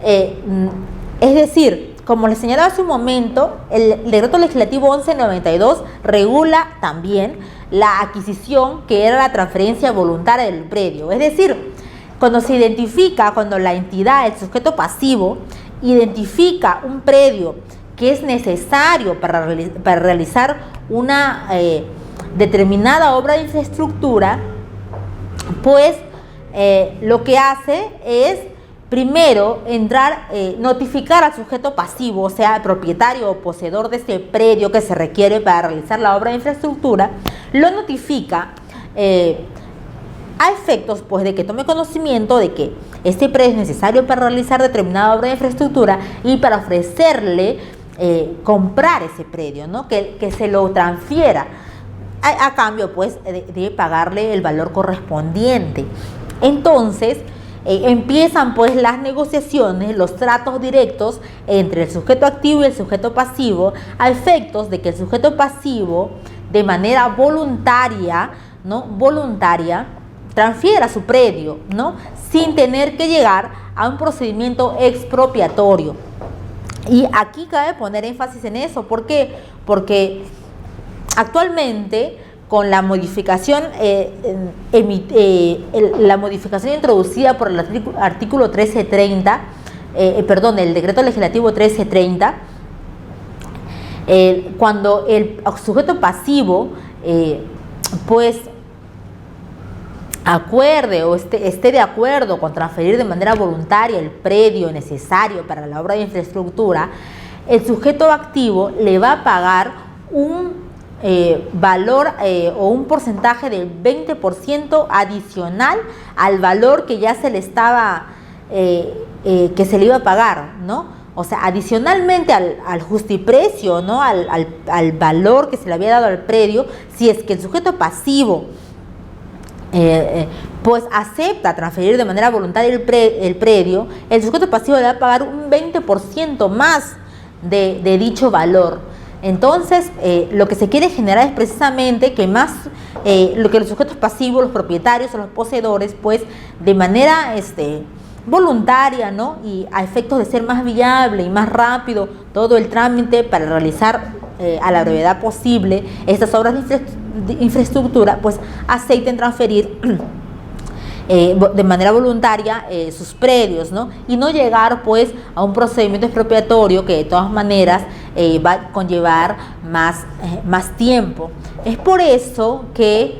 es decir, como les señalaba hace un momento, el decreto legislativo 1192 regula también la adquisición, que era la transferencia voluntaria del predio. Es decir, cuando se identifica, cuando la entidad, el sujeto pasivo, identifica un predio que es necesario para realizar una determinada obra de infraestructura, pues lo que hace es primero notificar al sujeto pasivo, o sea, el propietario o poseedor de este predio que se requiere para realizar la obra de infraestructura, lo notifica a efectos pues de que tome conocimiento de que este predio es necesario para realizar determinada obra de infraestructura y para ofrecerle comprar ese predio, ¿no? Que se lo transfiera a cambio pues de pagarle el valor correspondiente. Entonces empiezan pues las negociaciones, los tratos directos entre el sujeto activo y el sujeto pasivo, a efectos de que el sujeto pasivo, de manera voluntaria, ¿no? Transfiera su predio, ¿no? Sin tener que llegar a un procedimiento expropiatorio. Y aquí cabe poner énfasis en eso. ¿Por qué? Porque actualmente, con la modificación, la modificación introducida por el artículo 1330, el decreto legislativo 1330, cuando el sujeto pasivo, pues, acuerde o esté de acuerdo con transferir de manera voluntaria el predio necesario para la obra de infraestructura, el sujeto activo le va a pagar un valor o un porcentaje del 20% adicional al valor que ya se le estaba, que se le iba a pagar, ¿no? O sea, adicionalmente al justiprecio, ¿no? Al valor que se le había dado al predio, si es que el sujeto pasivo pues acepta transferir de manera voluntaria el predio, el sujeto pasivo le va a pagar un 20% más de dicho valor. Entonces, lo que se quiere generar es precisamente que lo que los sujetos pasivos, los propietarios o los poseedores, pues de manera voluntaria, ¿no? Y a efectos de ser más viable y más rápido todo el trámite para realizar a la brevedad posible estas obras de infraestructura, pues acepten transferir de manera voluntaria sus predios, ¿no? Y no llegar pues a un procedimiento expropiatorio que de todas maneras va a conllevar más tiempo. Es por eso que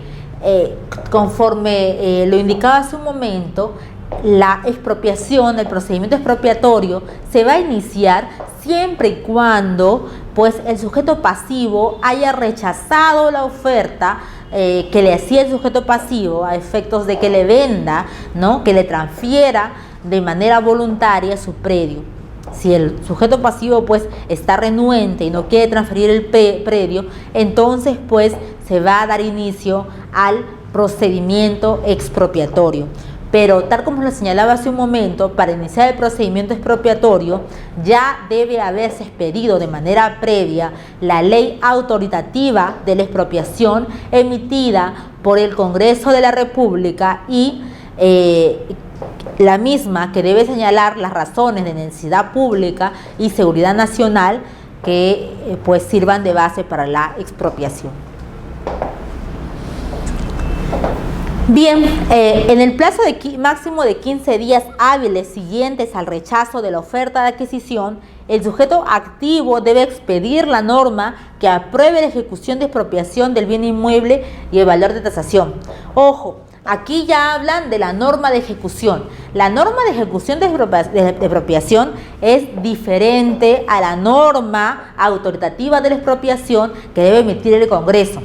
conforme lo indicaba hace un momento, la expropiación, el procedimiento expropiatorio se va a iniciar siempre y cuando pues el sujeto pasivo haya rechazado la oferta que le hacía el sujeto pasivo a efectos de que le venda, ¿no? Que le transfiera de manera voluntaria su predio. Si el sujeto pasivo pues está renuente y no quiere transferir el predio, entonces pues se va a dar inicio al procedimiento expropiatorio. pero tal como lo señalaba hace un momento, para iniciar el procedimiento expropiatorio ya debe haberse expedido de manera previa la ley autoritativa de la expropiación emitida por el Congreso de la República y la misma que debe señalar las razones de necesidad pública y seguridad nacional que pues sirvan de base para la expropiación. Bien, en el plazo máximo de 15 días hábiles siguientes al rechazo de la oferta de adquisición, el sujeto activo debe expedir la norma que apruebe la ejecución de expropiación del bien inmueble y el valor de tasación. Ojo, aquí ya hablan de la norma de ejecución. La norma de ejecución de expropiación es diferente a la norma autoritativa de la expropiación que debe emitir el Congreso.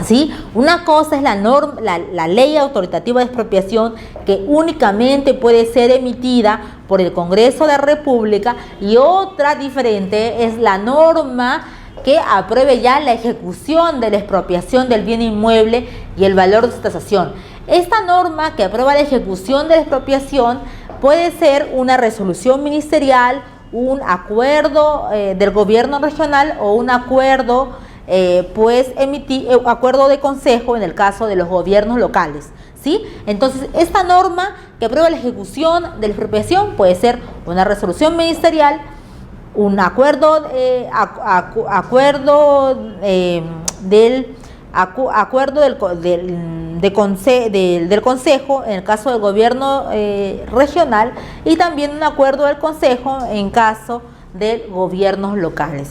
¿Sí? Una cosa es la ley autoritativa de expropiación, que únicamente puede ser emitida por el Congreso de la República, y otra diferente es la norma que apruebe ya la ejecución de la expropiación del bien inmueble y el valor de su tasación. Esta norma que aprueba la ejecución de la expropiación puede ser una resolución ministerial, un acuerdo del gobierno regional o un acuerdo acuerdo de consejo en el caso de los gobiernos locales, ¿sí? Entonces, esta norma que aprueba la ejecución de la expropiación puede ser una resolución ministerial, un acuerdo del consejo en el caso del gobierno regional, y también un acuerdo del consejo en caso de gobiernos locales.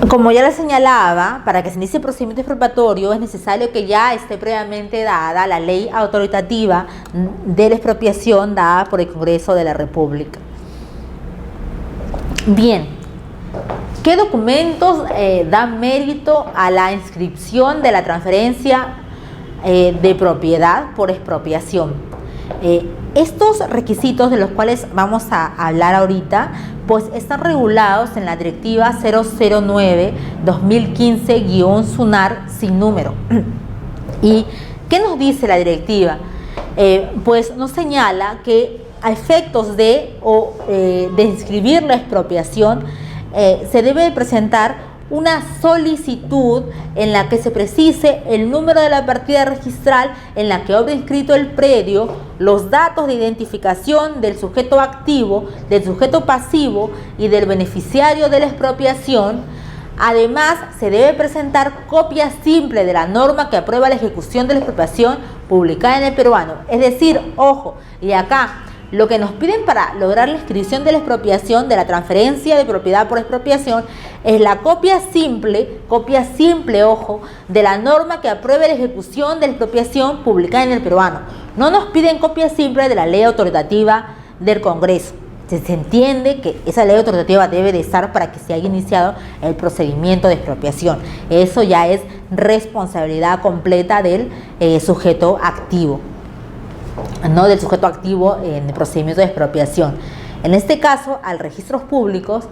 Como ya les señalaba, para que se inicie el procedimiento expropiatorio es necesario que ya esté previamente dada la ley autoritativa de la expropiación dada por el Congreso de la República. Bien, ¿qué documentos dan mérito a la inscripción de la transferencia de propiedad por expropiación? Estos requisitos de los cuales vamos a hablar ahorita, pues están regulados en la Directiva 009-2015-SUNAR sin número. ¿Y qué nos dice la directiva? Pues nos señala que a efectos de inscribir la expropiación se debe presentar una solicitud en la que se precise el número de la partida registral en la que obra inscrito el predio, los datos de identificación del sujeto activo, del sujeto pasivo y del beneficiario de la expropiación. Además, se debe presentar copia simple de la norma que aprueba la ejecución de la expropiación publicada en el peruano. Es decir, ojo, y acá lo que nos piden para lograr la inscripción de la expropiación, de la transferencia de propiedad por expropiación, es la copia simple, ojo, de la norma que apruebe la ejecución de la expropiación publicada en el peruano. No nos piden copia simple de la ley autoritativa del Congreso. Se entiende que esa ley autoritativa debe de estar para que se haya iniciado el procedimiento de expropiación. Eso ya es responsabilidad completa del sujeto activo, no del sujeto activo en el procedimiento de expropiación. En este caso, a registros públicos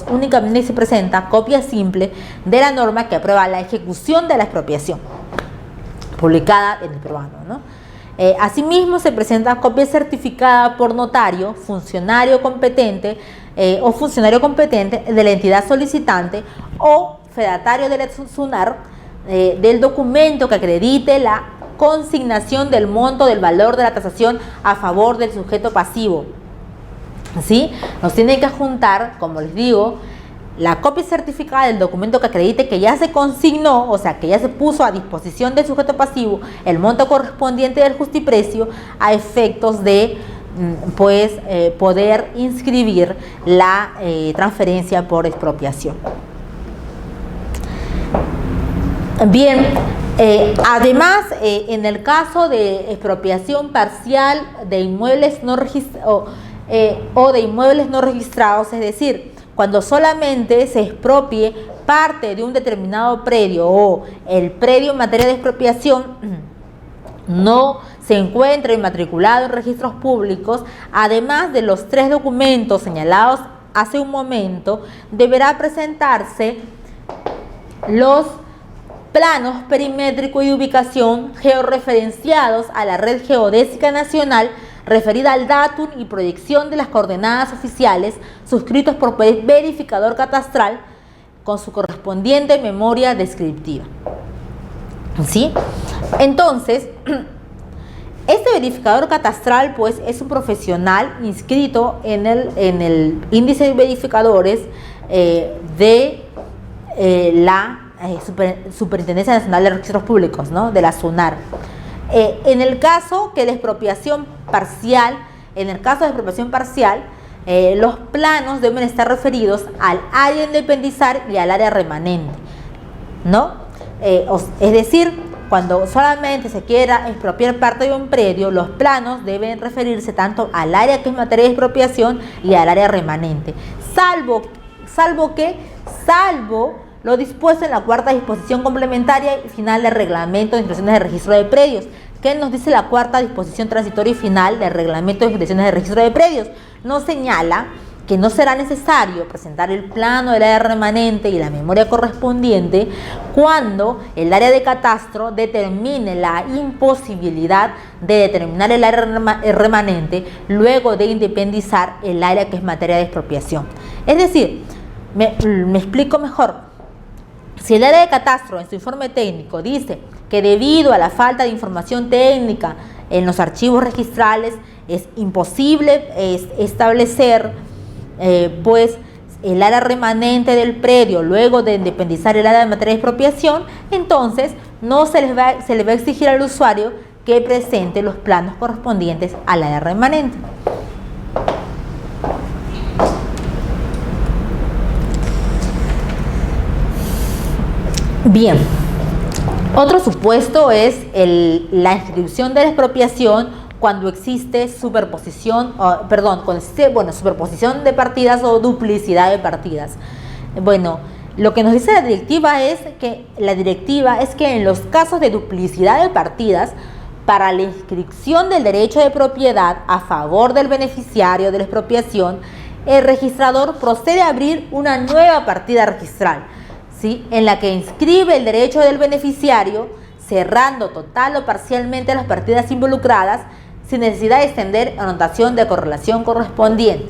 únicamente se presenta copia simple de la norma que aprueba la ejecución de la expropiación publicada en el peruano, ¿no? Asimismo, se presenta copia certificada por notario, funcionario competente o funcionario competente de la entidad solicitante o fedatario de la SUNAR del documento que acredite la consignación del monto del valor de la tasación a favor del sujeto pasivo. ¿Sí? Nos tienen que adjuntar, como les digo, la copia certificada del documento que acredite que ya se consignó, o sea, que ya se puso a disposición del sujeto pasivo el monto correspondiente del justiprecio a efectos de poder inscribir la transferencia por expropiación. Bien, además, en el caso de expropiación parcial de inmuebles no registrados o de inmuebles no registrados, es decir, cuando solamente se expropie parte de un determinado predio o el predio en materia de expropiación no se encuentra inmatriculado en registros públicos, además de los 3 documentos señalados hace un momento, deberá presentarse los planos perimétricos y de ubicación georreferenciados a la red geodésica nacional referida al datum y proyección de las coordenadas oficiales suscritos por verificador catastral con su correspondiente memoria descriptiva. ¿Sí? Entonces, este verificador catastral pues es un profesional inscrito en el índice de verificadores de la Superintendencia Nacional de Registros Públicos, ¿no? De la SUNAR. En el caso de expropiación parcial, los planos deben estar referidos al área a independizar y al área remanente, ¿no? Es decir, cuando solamente se quiera expropiar parte de un predio, los planos deben referirse tanto al área que es materia de expropiación y al área remanente, salvo lo dispuesto en la cuarta disposición complementaria y final del reglamento de instrucciones de registro de predios. ¿Qué nos dice la cuarta disposición transitoria y final del reglamento de instrucciones de registro de predios? Nos señala que no será necesario presentar el plano del área remanente y la memoria correspondiente cuando el área de catastro determine la imposibilidad de determinar el área remanente luego de independizar el área que es materia de expropiación. Es decir, me explico mejor. Si el área de catastro en su informe técnico dice que debido a la falta de información técnica en los archivos registrales es imposible establecer pues el área remanente del predio luego de independizar el área de materia de expropiación, entonces no se le va a exigir al usuario que presente los planos correspondientes al área remanente. Bien, otro supuesto es la inscripción de la expropiación cuando existe superposición de partidas o duplicidad de partidas. Bueno, lo que nos dice la directiva es que en los casos de duplicidad de partidas, para la inscripción del derecho de propiedad a favor del beneficiario de la expropiación, el registrador procede a abrir una nueva partida registral, ¿sí?, en la que inscribe el derecho del beneficiario, cerrando total o parcialmente las partidas involucradas, sin necesidad de extender anotación de correlación correspondiente.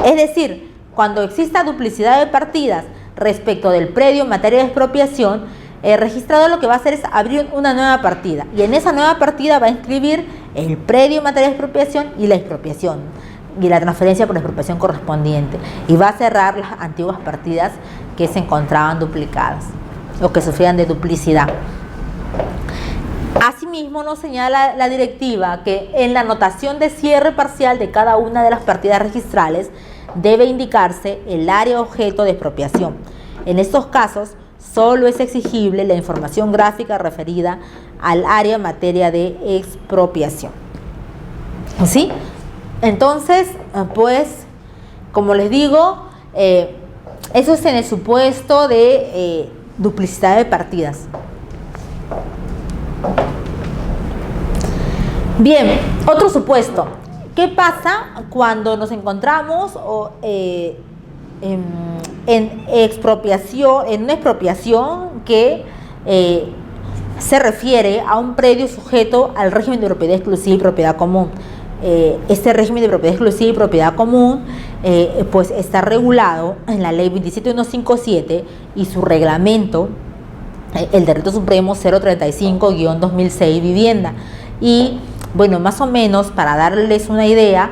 Es decir, cuando exista duplicidad de partidas respecto del predio en materia de expropiación, el registrador lo que va a hacer es abrir una nueva partida y en esa nueva partida va a inscribir el predio en materia de expropiación y la expropiación y la transferencia por la expropiación correspondiente y va a cerrar las antiguas partidas que se encontraban duplicadas o que sufrían de duplicidad. Asimismo, nos señala la directiva que en la anotación de cierre parcial de cada una de las partidas registrales debe indicarse el área objeto de expropiación. En estos casos, solo es exigible la información gráfica referida al área en materia de expropiación. ¿Sí? Entonces, pues, como les digo, eso es en el supuesto de duplicidad de partidas. Bien, otro supuesto. ¿Qué pasa cuando nos encontramos en una expropiación que se refiere a un predio sujeto al régimen de propiedad exclusiva y propiedad común? Este régimen de propiedad exclusiva y propiedad común pues está regulado en la ley 27157 y su reglamento, el Decreto Supremo 035-2006 Vivienda. Y bueno, más o menos para darles una idea,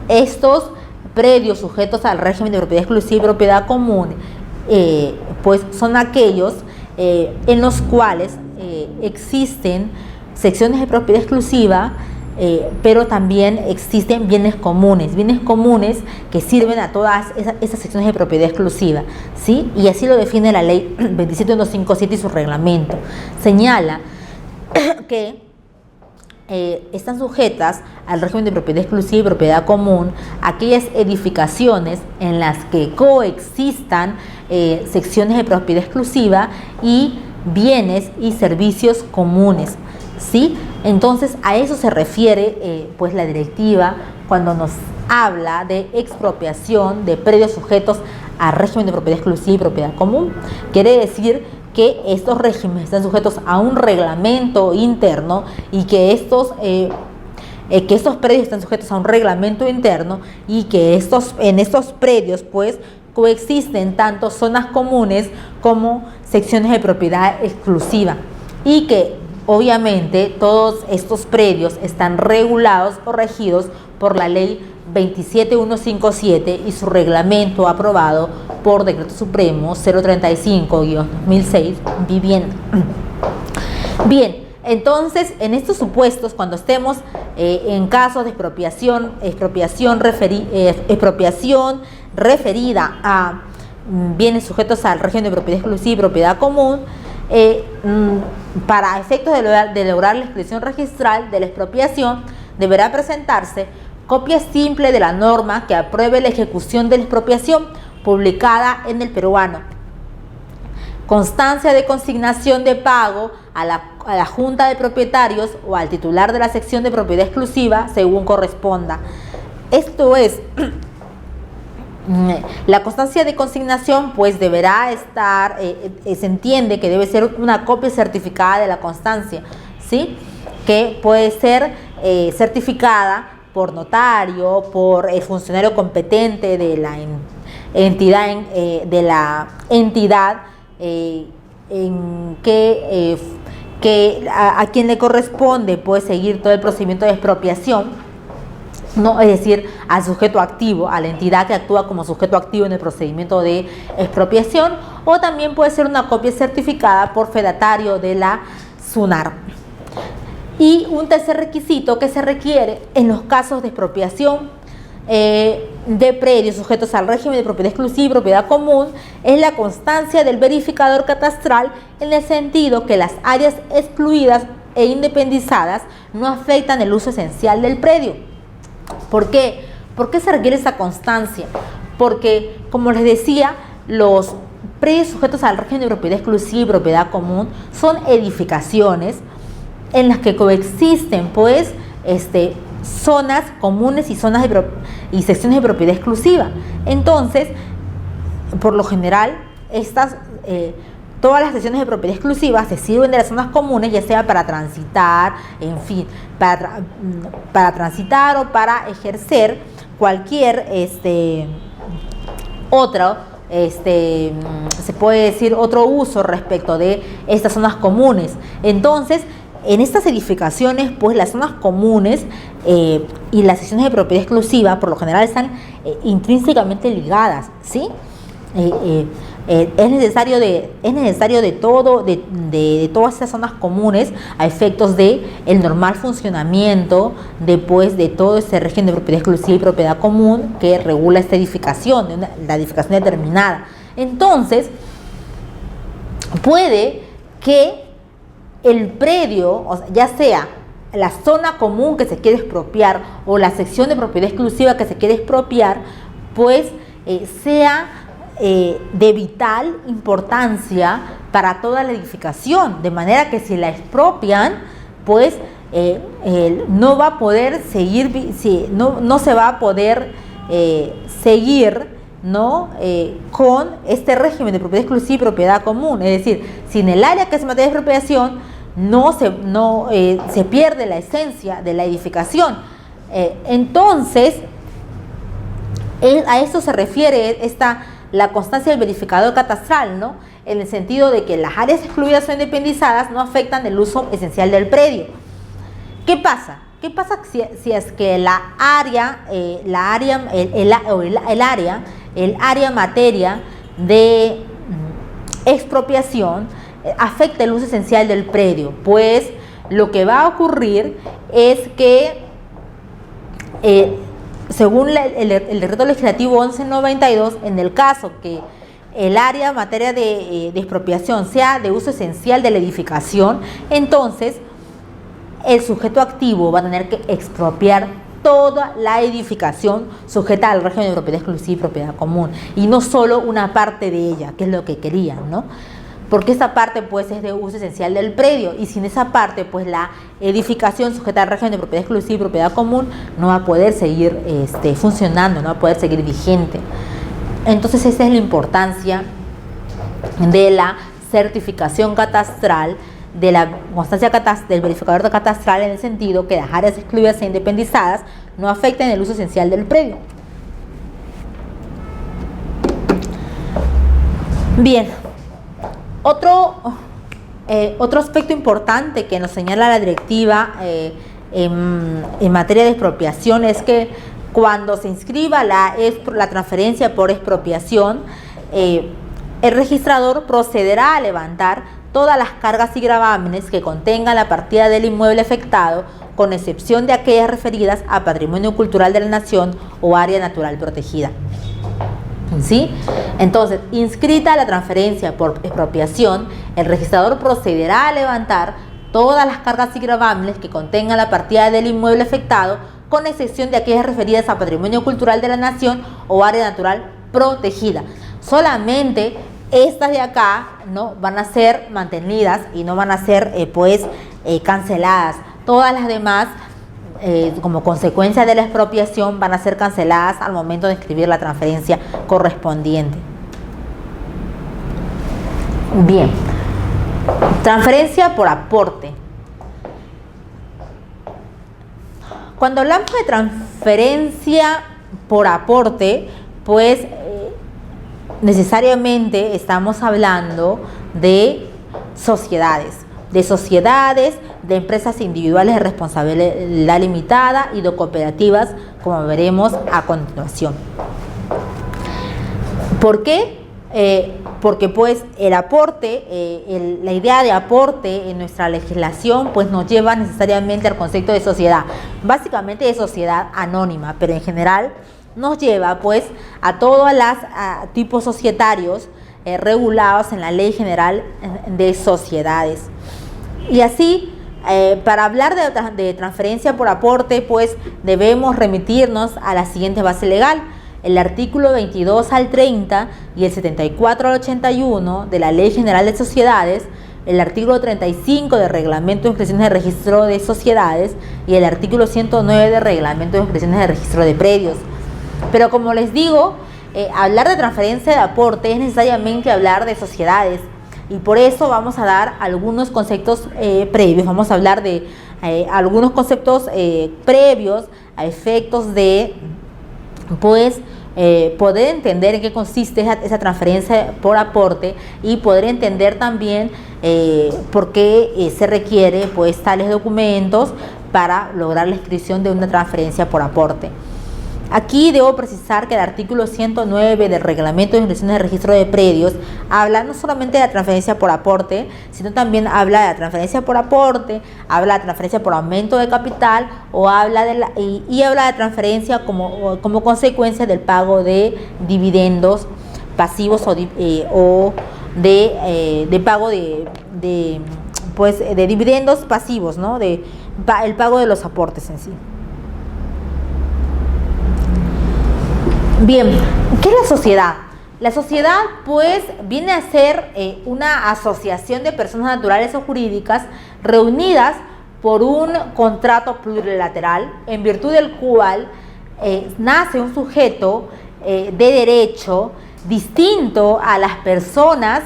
estos predios sujetos al régimen de propiedad exclusiva y propiedad común pues son aquellos en los cuales existen secciones de propiedad exclusiva, pero también existen bienes comunes que sirven a todas esas secciones de propiedad exclusiva, ¿sí? Y así lo define la ley 27157 y su reglamento. Señala que están sujetas al régimen de propiedad exclusiva y propiedad común aquellas edificaciones en las que coexistan secciones de propiedad exclusiva y bienes y servicios comunes, ¿sí? Entonces a eso se refiere pues la directiva cuando nos habla de expropiación de predios sujetos al régimen de propiedad exclusiva y propiedad común. Quiere decir que estos regímenes están sujetos a un reglamento interno y que estos predios están sujetos a un reglamento interno y que en estos predios pues coexisten tanto zonas comunes como secciones de propiedad exclusiva y que obviamente todos estos predios están regulados o regidos por la ley 27157 y su reglamento aprobado por Decreto Supremo 035-2006, vivienda. Bien, entonces en estos supuestos, cuando estemos en casos de expropiación referida a bienes sujetos al régimen de propiedad exclusiva y propiedad común, para efectos de lograr la inscripción registral de la expropiación, deberá presentarse copia simple de la norma que apruebe la ejecución de la expropiación publicada en el peruano, constancia de consignación de pago a la Junta de Propietarios o al titular de la sección de propiedad exclusiva según corresponda. Esto es, la constancia de consignación pues deberá estar, se entiende que debe ser una copia certificada de la constancia, ¿sí? Que puede ser certificada por notario, por el funcionario competente de la entidad, a quien le corresponde puede seguir todo el procedimiento de expropiación, ¿no? Es decir, al sujeto activo, a la entidad que actúa como sujeto activo en el procedimiento de expropiación, o también puede ser una copia certificada por fedatario de la SUNAR. Y un tercer requisito que se requiere en los casos de expropiación de predios sujetos al régimen de propiedad exclusiva y propiedad común es la constancia del verificador catastral, en el sentido que las áreas excluidas e independizadas no afectan el uso esencial del predio. ¿Por qué? ¿Por qué se requiere esa constancia? Porque, como les decía, los predios sujetos al régimen de propiedad exclusiva y propiedad común son edificaciones en las que coexisten pues zonas comunes y zonas y secciones de propiedad exclusiva. Entonces, por lo general, todas las secciones de propiedad exclusiva se sirven de las zonas comunes, ya sea para transitar, en fin, para transitar o para ejercer cualquier se puede decir otro uso respecto de estas zonas comunes. Entonces, en estas edificaciones, pues las zonas comunes y las secciones de propiedad exclusiva por lo general están intrínsecamente ligadas, ¿sí? Es necesario de todas esas zonas comunes a efectos de el normal funcionamiento de todo ese régimen de propiedad exclusiva y propiedad común que regula esta edificación, la edificación determinada. Entonces, puede que el predio, o sea, ya sea la zona común que se quiere expropiar o la sección de propiedad exclusiva que se quiere expropiar, pues sea de vital importancia para toda la edificación, de manera que si la expropian, pues no va a poder seguir, no se va a poder seguir, ¿no? Con este régimen de propiedad exclusiva y propiedad común. Es decir, si en el área que es materia de expropiación se pierde la esencia de la edificación, entonces a esto se refiere la constancia del verificador catastral, ¿no? En el sentido de que las áreas excluidas o independizadas no afectan el uso esencial del predio. ¿Qué pasa? ¿Qué pasa si es que el área materia de expropiación afecta el uso esencial del predio? Pues lo que va a ocurrir es que según el decreto legislativo 1192, en el caso que el área materia de expropiación sea de uso esencial de la edificación, entonces el sujeto activo va a tener que expropiar toda la edificación sujeta al régimen de propiedad exclusiva y propiedad común, y no solo una parte de ella, que es lo que querían, ¿no? porque esa parte pues es de uso esencial del predio, y sin esa parte pues la edificación sujeta al régimen de propiedad exclusiva y propiedad común no va a poder seguir funcionando, no va a poder seguir vigente. Entonces esa es la importancia de la certificación catastral, de la constancia del verificador catastral, en el sentido que las áreas excluidas e independizadas no afecten el uso esencial del predio. Bien, otro aspecto importante que nos señala la directiva en materia de expropiación es que cuando se inscriba la transferencia por expropiación, el registrador procederá a levantar todas las cargas y gravámenes que contengan la partida del inmueble afectado, con excepción de aquellas referidas a patrimonio cultural de la nación o área natural protegida. ¿Sí? Entonces, inscrita la transferencia por expropiación, el registrador procederá a levantar todas las cargas y gravámenes que contengan la partida del inmueble afectado, con excepción de aquellas referidas a patrimonio cultural de la nación o área natural protegida. Solamente estas de acá no van a ser mantenidas y no van a ser canceladas. Todas las demás, como consecuencia de la expropiación, van a ser canceladas al momento de escribir la transferencia correspondiente. Bien, transferencia por aporte. Cuando hablamos de transferencia por aporte, pues necesariamente estamos hablando de sociedades, de empresas individuales de responsabilidad limitada y de cooperativas, como veremos a continuación. ¿Por qué? Porque pues el aporte, la idea de aporte en nuestra legislación pues nos lleva necesariamente al concepto de sociedad, básicamente de sociedad anónima, pero en general nos lleva pues a todos los tipos societarios regulados en la Ley General de Sociedades. Y así, para hablar de transferencia por aporte, pues debemos remitirnos a la siguiente base legal: el artículo 22 al 30 y el 74 al 81 de la Ley General de Sociedades, el artículo 35 del Reglamento de Inscripciones de Registro de Sociedades y el artículo 109 del Reglamento de Inscripciones de Registro de Predios. Pero como les digo, hablar de transferencia de aporte es necesariamente hablar de sociedades, y por eso vamos a dar algunos conceptos previos. Vamos a hablar de algunos conceptos previos a efectos de poder entender en qué consiste esa transferencia por aporte, y poder entender también por qué se requiere pues tales documentos para lograr la inscripción de una transferencia por aporte. Aquí debo precisar que el artículo 109 del Reglamento de Inscripciones de Registro de Predios habla no solamente de la transferencia por aporte, sino también habla de la transferencia por aporte, habla de la transferencia por aumento de capital, o habla y habla de transferencia como consecuencia del pago de dividendos pasivos o de pago de dividendos pasivos, ¿no? El pago de los aportes en sí. Bien, ¿qué es la sociedad? La sociedad pues viene a ser una asociación de personas naturales o jurídicas reunidas por un contrato plurilateral, en virtud del cual nace un sujeto de derecho distinto a las personas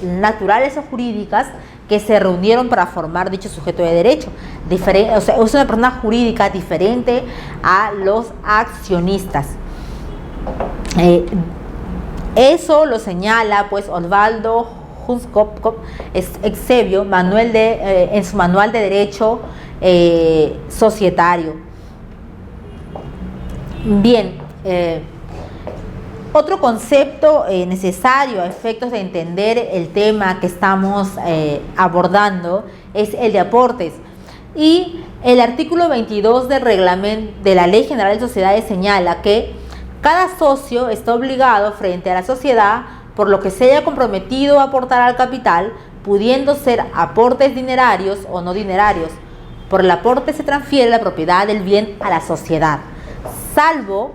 naturales o jurídicas que se reunieron para formar dicho sujeto de derecho. O sea, es una persona jurídica diferente a los accionistas. Eso lo señala pues Osvaldo Hunskop Eusebio en su manual de derecho societario. Bien, otro concepto necesario a efectos de entender el tema que estamos abordando es el de aportes. Y el artículo 22 del reglamento de la Ley General de Sociedades señala que cada socio está obligado frente a la sociedad por lo que se haya comprometido a aportar al capital, pudiendo ser aportes dinerarios o no dinerarios. Por el aporte se transfiere la propiedad del bien a la sociedad, salvo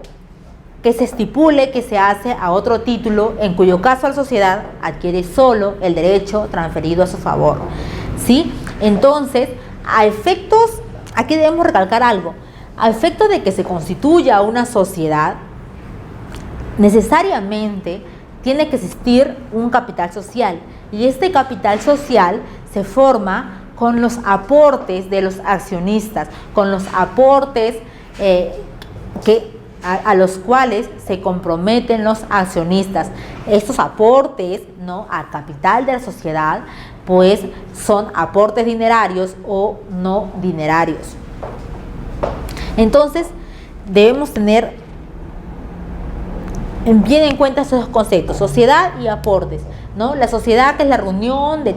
que se estipule que se hace a otro título, en cuyo caso la sociedad adquiere solo el derecho transferido a su favor. ¿Sí? Entonces, a efectos, aquí debemos recalcar algo, a efectos de que se constituya una sociedad, necesariamente tiene que existir un capital social, y este capital social se forma con los aportes de los accionistas, con los aportes a los cuales se comprometen los accionistas. Estos aportes, ¿no?, al capital de la sociedad, pues son aportes dinerarios o no dinerarios. Entonces, debemos tener bien en cuenta esos dos conceptos, sociedad y aportes, ¿no? La sociedad, que es la reunión de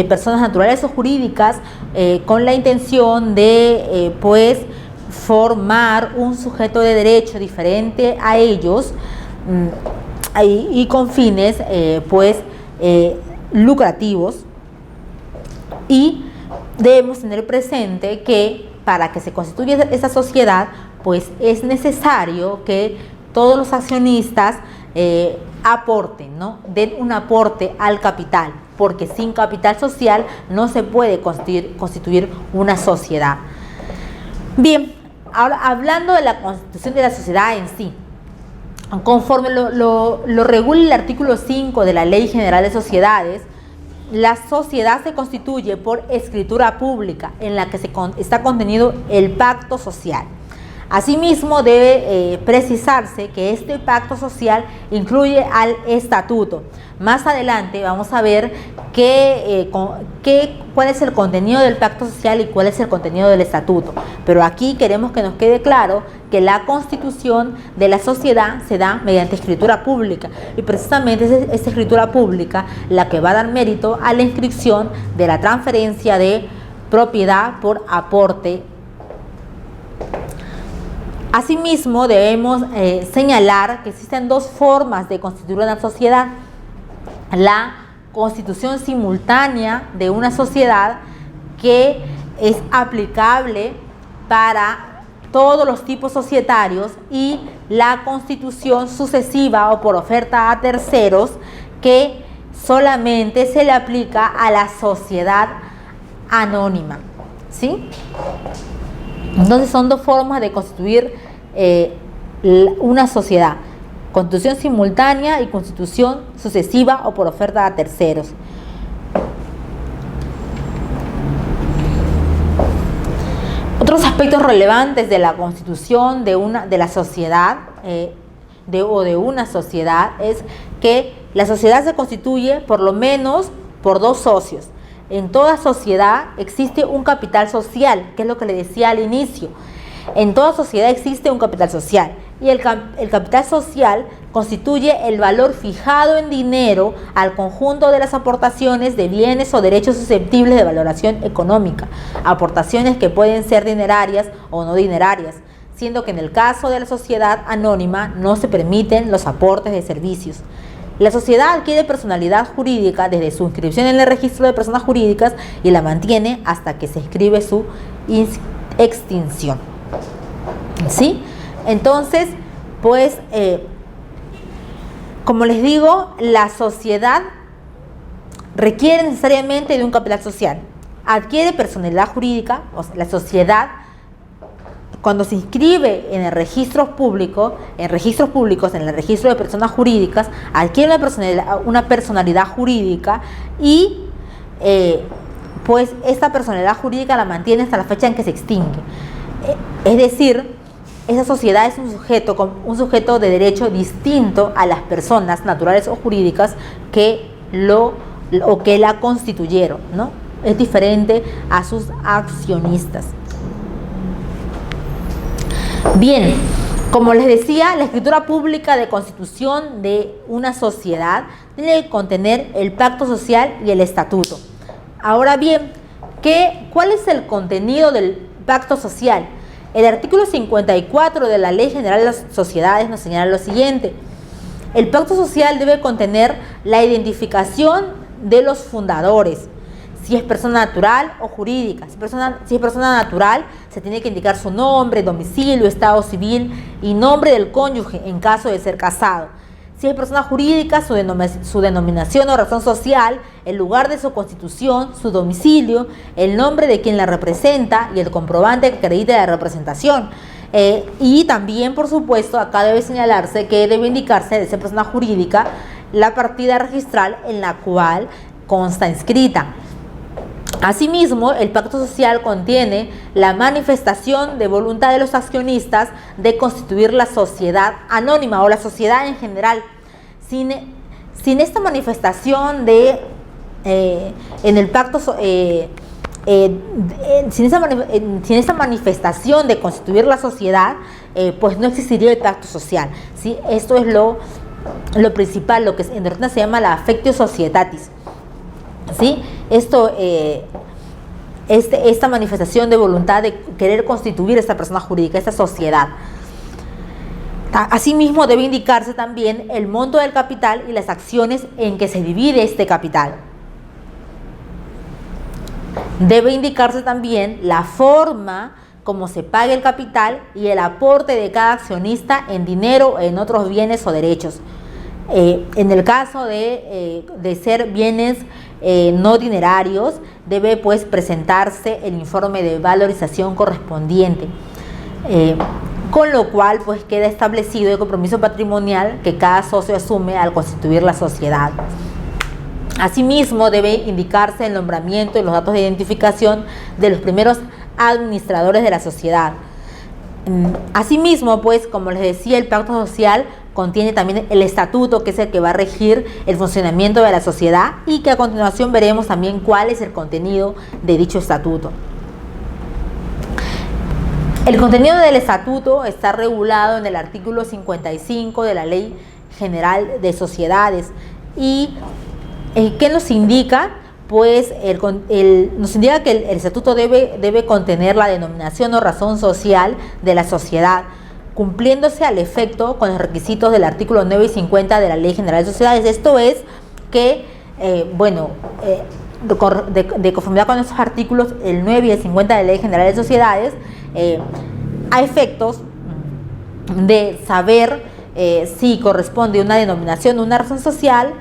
personas naturales o jurídicas con la intención de formar un sujeto de derecho diferente a ellos y con fines lucrativos. Y debemos tener presente que para que se constituya esa sociedad, pues es necesario que todos los accionistas aporten, ¿no?, den un aporte al capital, porque sin capital social no se puede constituir una sociedad. Bien, ahora hablando de la constitución de la sociedad en sí, conforme lo regula el artículo 5 de la Ley General de Sociedades, la sociedad se constituye por escritura pública en la que está contenido el pacto social. Asimismo, debe precisarse que este pacto social incluye al estatuto. Más adelante vamos a ver cuál es el contenido del pacto social y cuál es el contenido del estatuto. Pero aquí queremos que nos quede claro que la constitución de la sociedad se da mediante escritura pública. Y precisamente es esta escritura pública la que va a dar mérito a la inscripción de la transferencia de propiedad por aporte. Asimismo, debemos señalar que existen dos formas de constituir una sociedad: la constitución simultánea de una sociedad, que es aplicable para todos los tipos societarios, y la constitución sucesiva o por oferta a terceros, que solamente se le aplica a la sociedad anónima. ¿Sí? Entonces son dos formas de constituir una sociedad: constitución simultánea y constitución sucesiva o por oferta a terceros. Otros aspectos relevantes de la constitución de la sociedad de una sociedad es que la sociedad se constituye por lo menos por dos socios. En toda sociedad existe un capital social, que es lo que le decía al inicio. En toda sociedad existe un capital social, y el capital social constituye el valor fijado en dinero al conjunto de las aportaciones de bienes o derechos susceptibles de valoración económica, aportaciones que pueden ser dinerarias o no dinerarias, siendo que en el caso de la sociedad anónima no se permiten los aportes de servicios. La sociedad adquiere personalidad jurídica desde su inscripción en el registro de personas jurídicas y la mantiene hasta que se inscribe su extinción. ¿Sí? Entonces, pues, como les digo, la sociedad requiere necesariamente de un capital social. Adquiere personalidad jurídica, o sea, la sociedad, cuando se inscribe en el registro público, en el registro de personas jurídicas, adquiere una personalidad jurídica y pues esta personalidad jurídica la mantiene hasta la fecha en que se extingue. Es decir, esa sociedad es un sujeto de derecho distinto a las personas naturales o jurídicas que la constituyeron, ¿no? Es diferente a sus accionistas. Bien, como les decía, la escritura pública de constitución de una sociedad tiene que contener el pacto social y el estatuto. Ahora bien, ¿cuál es el contenido del pacto social? El artículo 54 de la Ley General de las Sociedades nos señala lo siguiente: el pacto social debe contener la identificación de los fundadores, si es persona natural o jurídica. Si es persona natural, se tiene que indicar su nombre, domicilio, estado civil y nombre del cónyuge en caso de ser casado. Si es persona jurídica, su denominación o razón social, el lugar de su constitución, su domicilio, el nombre de quien la representa y el comprobante que acredite la representación. Y también, por supuesto, acá debe señalarse que debe indicarse de ser persona jurídica la partida registral en la cual consta inscrita. Asimismo, el pacto social contiene la manifestación de voluntad de los accionistas de constituir la sociedad anónima o la sociedad en general. Sin esta manifestación en el pacto sin esta manifestación de constituir la sociedad, pues no existiría el pacto social, ¿sí? Esto es lo principal, lo que en doctrina se llama la affectio societatis, ¿sí? Esta manifestación de voluntad de querer constituir esta persona jurídica, esta sociedad. Asimismo, debe indicarse también el monto del capital y las acciones en que se divide este capital. Debe indicarse también la forma como se paga el capital y el aporte de cada accionista en dinero o en otros bienes o derechos. En el caso de ser bienes no dinerarios, debe pues presentarse el informe de valorización correspondiente, con lo cual pues queda establecido el compromiso patrimonial que cada socio asume al constituir la sociedad. Asimismo, debe indicarse el nombramiento y los datos de identificación de los primeros administradores de la sociedad. Asimismo, pues, como les decía, el pacto social contiene también el estatuto, que es el que va a regir el funcionamiento de la sociedad, y que a continuación veremos también cuál es el contenido de dicho estatuto. El contenido del estatuto está regulado en el artículo 55 de la Ley General de Sociedades. ¿Y qué nos indica? Pues nos indica que el estatuto debe contener la denominación o razón social de la sociedad, cumpliéndose al efecto con los requisitos del artículo 9 y 50 de la Ley General de Sociedades. Esto es que, de conformidad con esos artículos, el 9 y el 50 de la Ley General de Sociedades, a efectos de saber si corresponde una denominación o una razón social,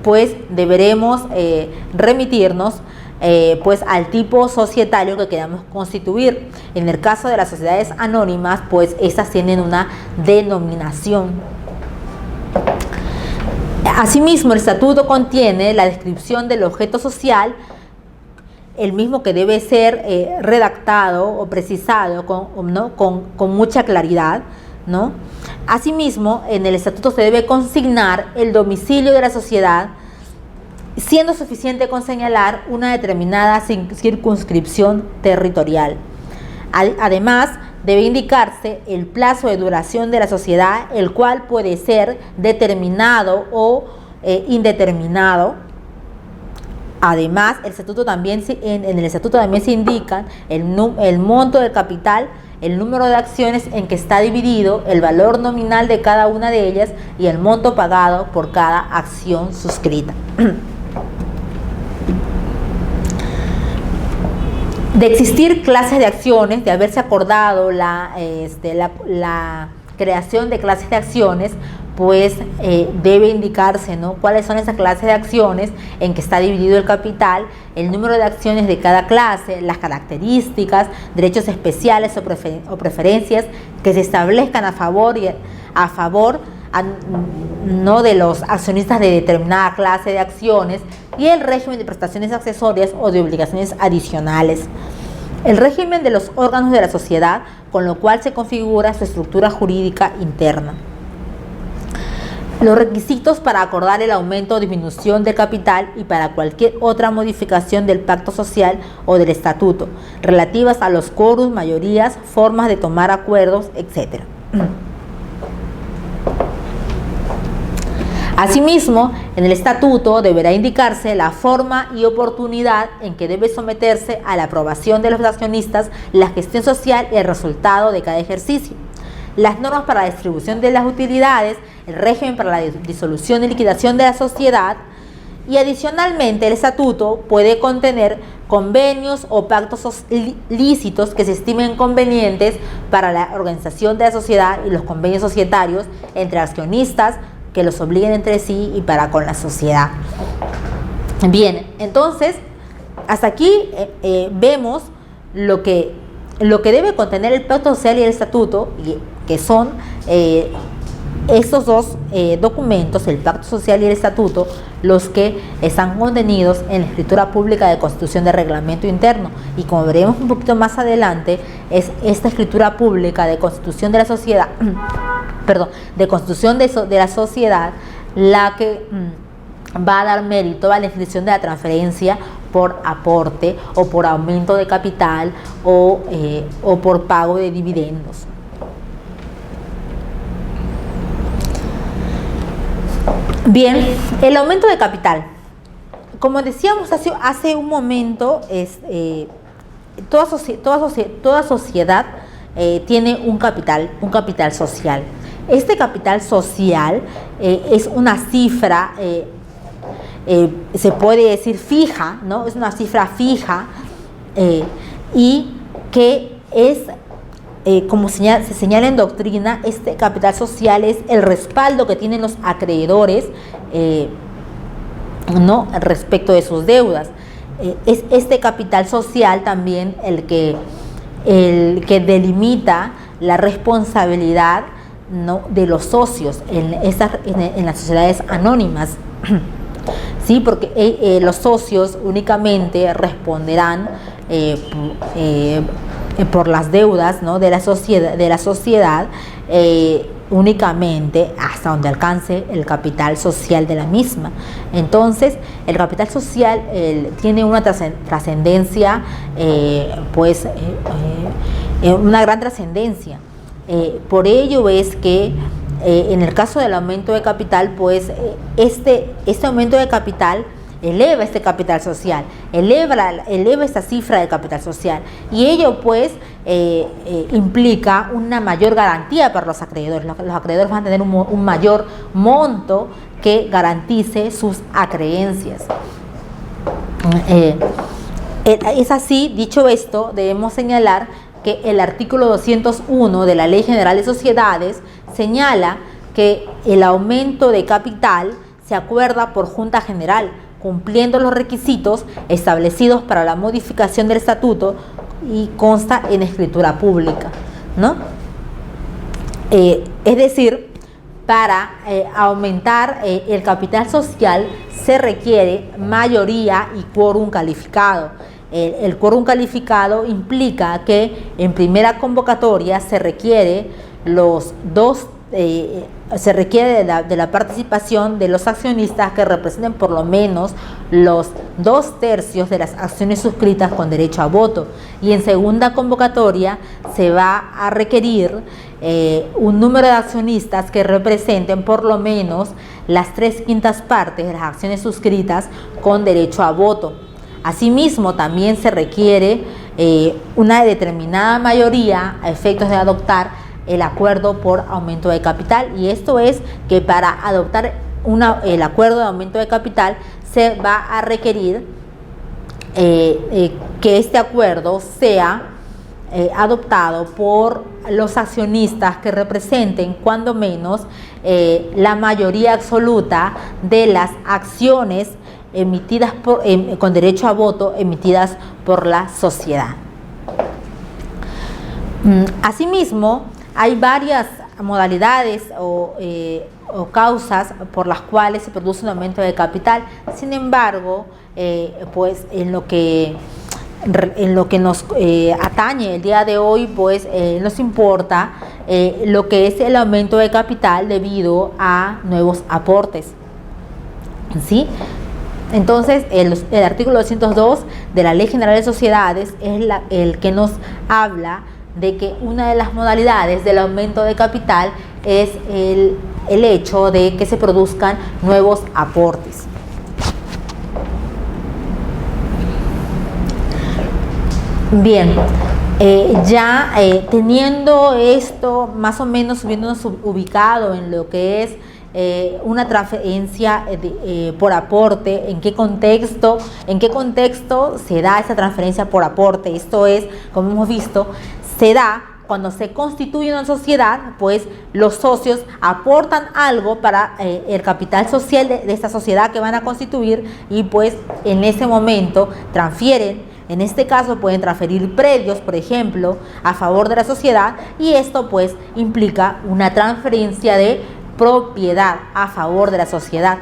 pues deberemos remitirnos pues al tipo societario que queramos constituir. En el caso de las sociedades anónimas, pues estas tienen una denominación. Asimismo, el estatuto contiene la descripción del objeto social, el mismo que debe ser redactado o precisado con mucha claridad, ¿no? Asimismo, en el estatuto se debe consignar el domicilio de la sociedad, siendo suficiente con señalar una determinada circunscripción territorial. Además, debe indicarse el plazo de duración de la sociedad, el cual puede ser determinado o indeterminado. Además, en el estatuto también se indican el monto del capital, el número de acciones en que está dividido, el valor nominal de cada una de ellas y el monto pagado por cada acción suscrita. De existir clases de acciones, de haberse acordado la creación de clases de acciones, pues debe indicarse, ¿no?, cuáles son esas clases de acciones en que está dividido el capital, el número de acciones de cada clase, las características, derechos especiales o preferencias que se establezcan a favor no de los accionistas de determinada clase de acciones, y el régimen de prestaciones accesorias o de obligaciones adicionales. El régimen de los órganos de la sociedad, con lo cual se configura su estructura jurídica interna. Los requisitos para acordar el aumento o disminución del capital y para cualquier otra modificación del pacto social o del estatuto, relativas a los quórums, mayorías, formas de tomar acuerdos, etc. Asimismo, en el estatuto deberá indicarse la forma y oportunidad en que debe someterse a la aprobación de los accionistas la gestión social y el resultado de cada ejercicio. Las normas para la distribución de las utilidades, el régimen para la disolución y liquidación de la sociedad, Y adicionalmente el estatuto puede contener convenios o pactos lícitos que se estimen convenientes para la organización de la sociedad y los convenios societarios entre accionistas que los obliguen entre sí y para con la sociedad. Bien, entonces hasta aquí vemos lo que debe contener el pacto social y el estatuto, que son estos dos documentos, el pacto social y el estatuto, los que están contenidos en la escritura pública de constitución de reglamento interno. Y como veremos un poquito más adelante, es esta escritura pública de constitución de la sociedad, de constitución de la sociedad, la que va a dar mérito a la definición de la transferencia por aporte o por aumento de capital o por pago de dividendos. Bien, el aumento de capital. Como decíamos hace un momento, toda sociedad tiene un capital social. Este capital social es una cifra, se puede decir fija, ¿no? Es una cifra fija y que es, como se señala en doctrina, este capital social es el respaldo que tienen los acreedores ¿no? respecto de sus deudas. Es este capital social también el que delimita la responsabilidad, ¿no? de los socios en las sociedades anónimas. Sí, porque los socios únicamente responderán por las deudas, ¿no? de la sociedad únicamente hasta donde alcance el capital social de la misma. Entonces, el capital social tiene una trascendencia, una gran trascendencia. Por ello es que en el caso del aumento de capital, pues este aumento de capital eleva este capital social, eleva esta cifra de capital social, y ello pues implica una mayor garantía para los acreedores. Los acreedores van a tener un mayor monto que garantice sus acreencias. Es así, dicho esto, debemos señalar que el artículo 201 de la Ley General de Sociedades señala que el aumento de capital se acuerda por Junta General, cumpliendo los requisitos establecidos para la modificación del estatuto, y consta en escritura pública, ¿no? Es decir, para aumentar el capital social se requiere mayoría y quórum calificado. El quórum calificado implica que en primera convocatoria se requiere de la participación de los accionistas que representen por lo menos los 2/3 de las acciones suscritas con derecho a voto, y en segunda convocatoria se va a requerir un número de accionistas que representen por lo menos las 3/5 partes de las acciones suscritas con derecho a voto. Asimismo, también se requiere una determinada mayoría a efectos de adoptar el acuerdo por aumento de capital, y esto es que para adoptar el acuerdo de aumento de capital se va a requerir que este acuerdo sea adoptado por los accionistas que representen cuando menos la mayoría absoluta de las acciones emitidas con derecho a voto emitidas por la sociedad. Asimismo, hay varias modalidades o causas por las cuales se produce un aumento de capital. Sin embargo, pues en lo que nos atañe el día de hoy, pues nos importa lo que es el aumento de capital debido a nuevos aportes, ¿sí? Entonces, el artículo 202 de la Ley General de Sociedades es el que nos habla de que una de las modalidades del aumento de capital es el hecho de que se produzcan nuevos aportes. Bien, teniendo esto más o menos, viéndonos ubicado en lo que es una transferencia por aporte, en qué contexto se da esa transferencia por aporte. Esto es, como hemos visto, se da cuando se constituye una sociedad, pues los socios aportan algo para el capital social de esta sociedad que van a constituir, y pues en ese momento transfieren. En este caso pueden transferir predios, por ejemplo, a favor de la sociedad, y esto pues implica una transferencia de propiedad a favor de la sociedad.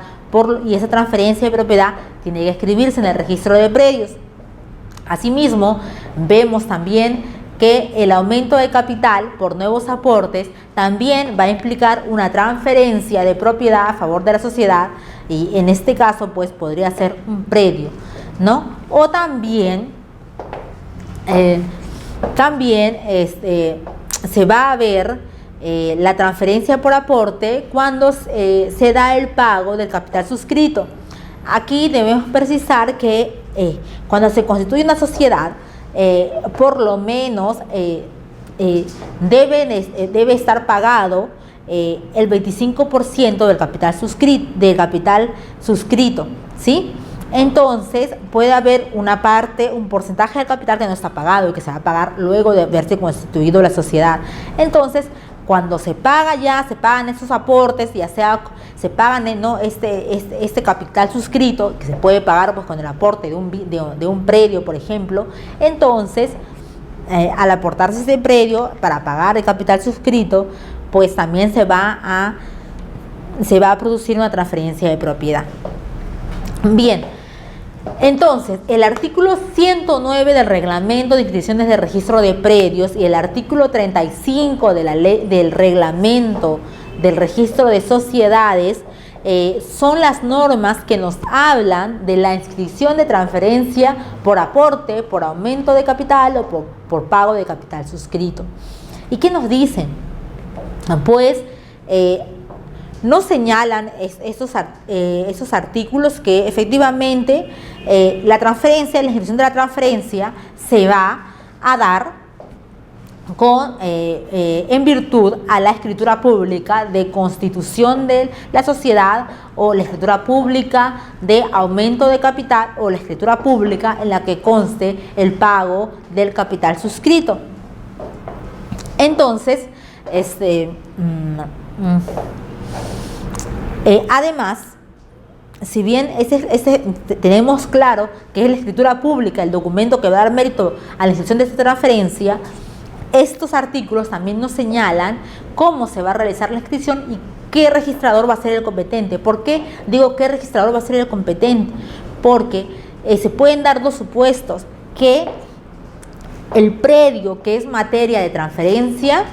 Y esa transferencia de propiedad tiene que escribirse en el registro de predios. Asimismo, vemos también que el aumento de capital por nuevos aportes también va a implicar una transferencia de propiedad a favor de la sociedad, y en este caso pues podría ser un predio, ¿no? O también se va a ver la transferencia por aporte cuando se da el pago del capital suscrito. Aquí debemos precisar que cuando se constituye una sociedad, por lo menos debe estar pagado el 25% del capital suscrito, ¿sí? Entonces puede haber una parte, un porcentaje del capital que no está pagado y que se va a pagar luego de haberse constituido la sociedad. Entonces, cuando se pagan esos aportes, ya sea se pagan este capital suscrito, que se puede pagar pues con el aporte de un predio, por ejemplo. Entonces, al aportarse ese predio para pagar el capital suscrito, pues también se va a producir una transferencia de propiedad. Bien, entonces el artículo 109 del reglamento de inscripciones de registro de predios y el artículo 35 de la ley del reglamento del registro de sociedades son las normas que nos hablan de la inscripción de transferencia por aporte, por aumento de capital o por pago de capital suscrito. ¿Y qué nos dicen? Pues nos señalan esos artículos que efectivamente la transferencia, la inscripción de la transferencia se va a dar en virtud a la escritura pública de constitución de la sociedad, o la escritura pública de aumento de capital, o la escritura pública en la que conste el pago del capital suscrito. Entonces, además, si bien tenemos claro que es la escritura pública el documento que va a dar mérito a la inscripción de esta transferencia, estos artículos también nos señalan cómo se va a realizar la inscripción y qué registrador va a ser el competente. ¿Por qué digo qué registrador va a ser el competente? Porque se pueden dar dos supuestos: que el predio que es materia de transferencia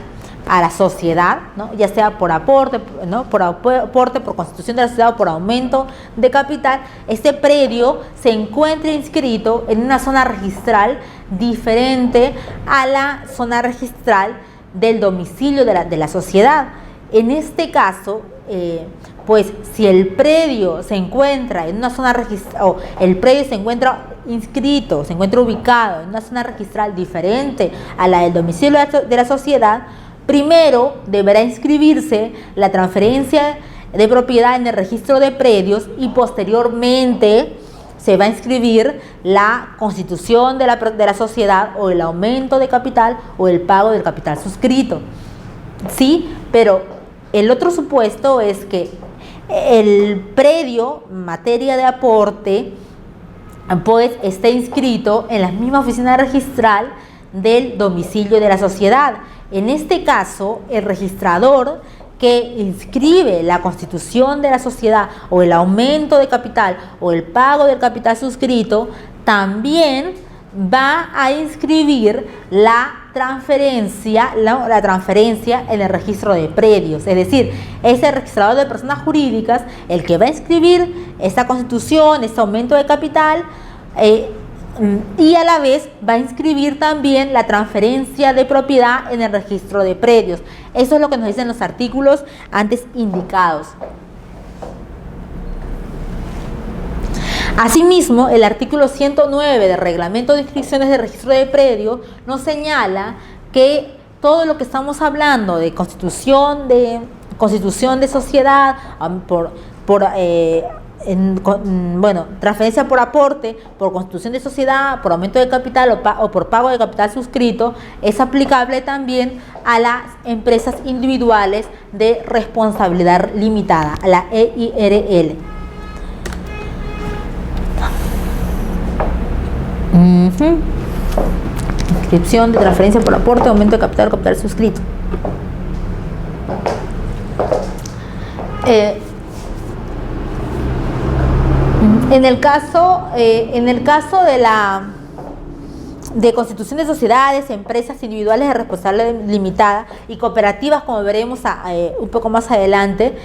a la sociedad, ¿no?, ya sea por aporte, ¿no?, por constitución de la sociedad o por aumento de capital, este predio se encuentra inscrito en una zona registral diferente a la zona registral del domicilio de la sociedad. En este caso, pues si el predio se encuentra en una zona registral, o el predio se encuentra inscrito, se encuentra ubicado en una zona registral diferente a la del domicilio de la sociedad, primero deberá inscribirse la transferencia de propiedad en el registro de predios y posteriormente se va a inscribir la constitución de la sociedad, o el aumento de capital o el pago del capital suscrito. Sí, pero el otro supuesto es que el predio, materia de aporte, pues esté inscrito en la misma oficina registral del domicilio de la sociedad. En este caso, el registrador que inscribe la constitución de la sociedad o el aumento de capital o el pago del capital suscrito también va a inscribir la transferencia en el registro de predios. Es decir, es el registrador de personas jurídicas el que va a inscribir esta constitución, este aumento de capital, y a la vez va a inscribir también la transferencia de propiedad en el registro de predios. Eso es lo que nos dicen los artículos antes indicados. Asimismo, el artículo 109 del reglamento de inscripciones de registro de predios nos señala que todo lo que estamos hablando de constitución constitución de sociedad, transferencia por aporte, por constitución de sociedad, por aumento de capital o por pago de capital suscrito, es aplicable también a las empresas individuales de responsabilidad limitada, a la EIRL. Inscripción de transferencia por aporte, aumento de capital o capital suscrito. En el caso de constitución de sociedades, empresas individuales de responsabilidad limitada y cooperativas, como veremos un poco más adelante,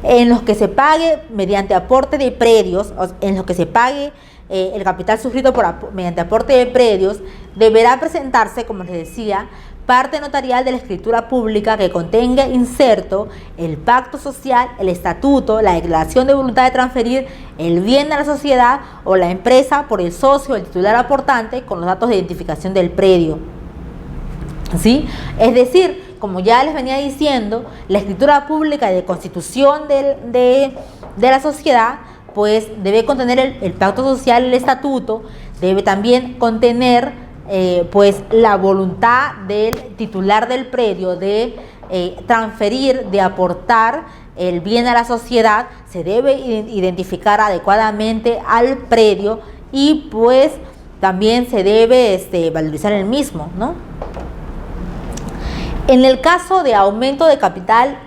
en los que se pague mediante aporte de predios, en los que se pague el capital suscrito mediante aporte de predios, deberá presentarse, como les decía, parte notarial de la escritura pública que contenga inserto el pacto social, el estatuto, la declaración de voluntad de transferir el bien a la sociedad o la empresa por el socio o el titular aportante con los datos de identificación del predio. ¿Sí? Es decir, como ya les venía diciendo, la escritura pública de constitución de la sociedad pues debe contener el pacto social, el estatuto, debe también contener pues la voluntad del titular del predio de transferir, de aportar el bien a la sociedad, se debe identificar adecuadamente al predio y pues también se debe valorizar el mismo, ¿no? En el caso de aumento de capital,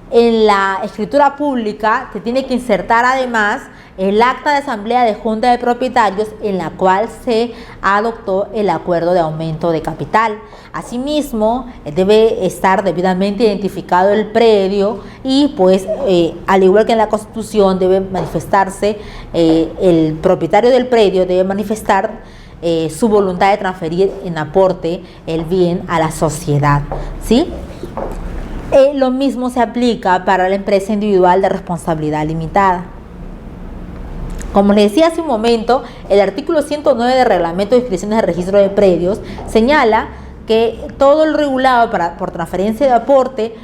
en la escritura pública se tiene que insertar además el acta de asamblea de junta de propietarios en la cual se adoptó el acuerdo de aumento de capital. Asimismo, debe estar debidamente identificado el predio y pues al igual que en la Constitución debe manifestarse, el propietario del predio debe manifestar su voluntad de transferir en aporte el bien a la sociedad, ¿sí? Lo mismo se aplica para la empresa individual de responsabilidad limitada. Como les decía hace un momento, el artículo 109 del Reglamento de Inscripciones de Registro de Predios señala que todo lo regulado por transferencia de aporte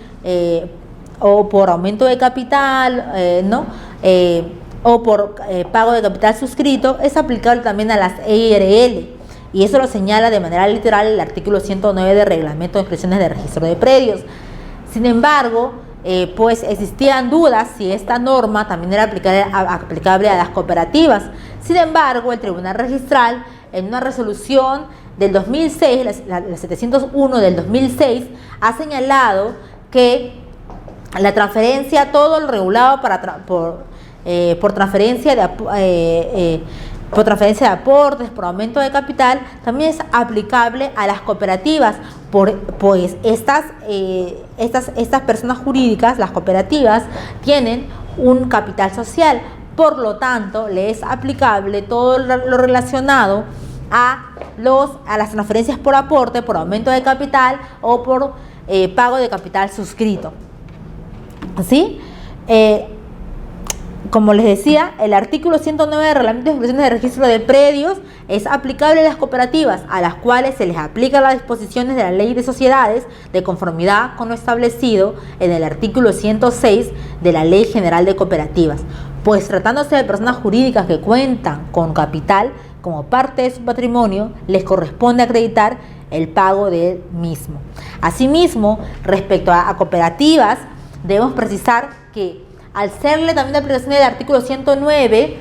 o por aumento de capital, o por pago de capital suscrito es aplicable también a las EIRL. Y eso lo señala de manera literal el artículo 109 del Reglamento de Inscripciones de Registro de Predios. Sin embargo, pues existían dudas si esta norma también era aplicable a las cooperativas. Sin embargo, el Tribunal Registral, en una resolución del 2006, la 701 del 2006, ha señalado que la transferencia, todo lo regulado por transferencia de aportes, por aumento de capital, también es aplicable a las cooperativas, pues estas personas jurídicas, las cooperativas, tienen un capital social, por lo tanto, le es aplicable todo lo relacionado a las transferencias por aporte, por aumento de capital o por pago de capital suscrito. ¿Sí? Como les decía, el artículo 109 del Reglamento de Inscripciones de Registro de Predios es aplicable a las cooperativas, a las cuales se les aplican las disposiciones de la Ley de Sociedades de conformidad con lo establecido en el artículo 106 de la Ley General de Cooperativas, pues tratándose de personas jurídicas que cuentan con capital como parte de su patrimonio, les corresponde acreditar el pago del mismo. Asimismo, respecto a cooperativas, debemos precisar que al serle también de aplicación del artículo 109,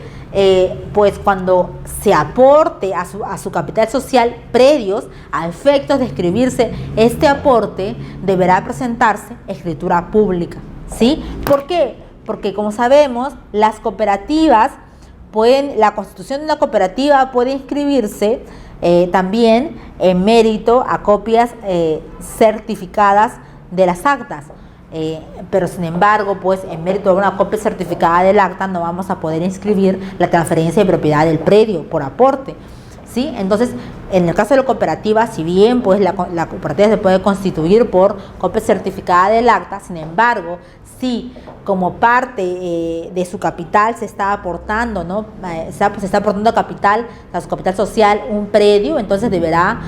pues cuando se aporte a su capital social predios, a efectos de escribirse este aporte, deberá presentarse escritura pública, ¿sí? ¿Por qué? Porque como sabemos, las cooperativas la constitución de una cooperativa puede inscribirse también en mérito a copias certificadas de las actas. Pero sin embargo, pues en mérito de una copia certificada del acta no vamos a poder inscribir la transferencia de propiedad del predio por aporte. ¿sí? Entonces, en el caso de la cooperativa, si bien pues la cooperativa se puede constituir por copia certificada del acta, sin embargo, si como parte de su capital se está aportando, ¿no? Se está aportando capital, a su capital social, un predio, entonces deberá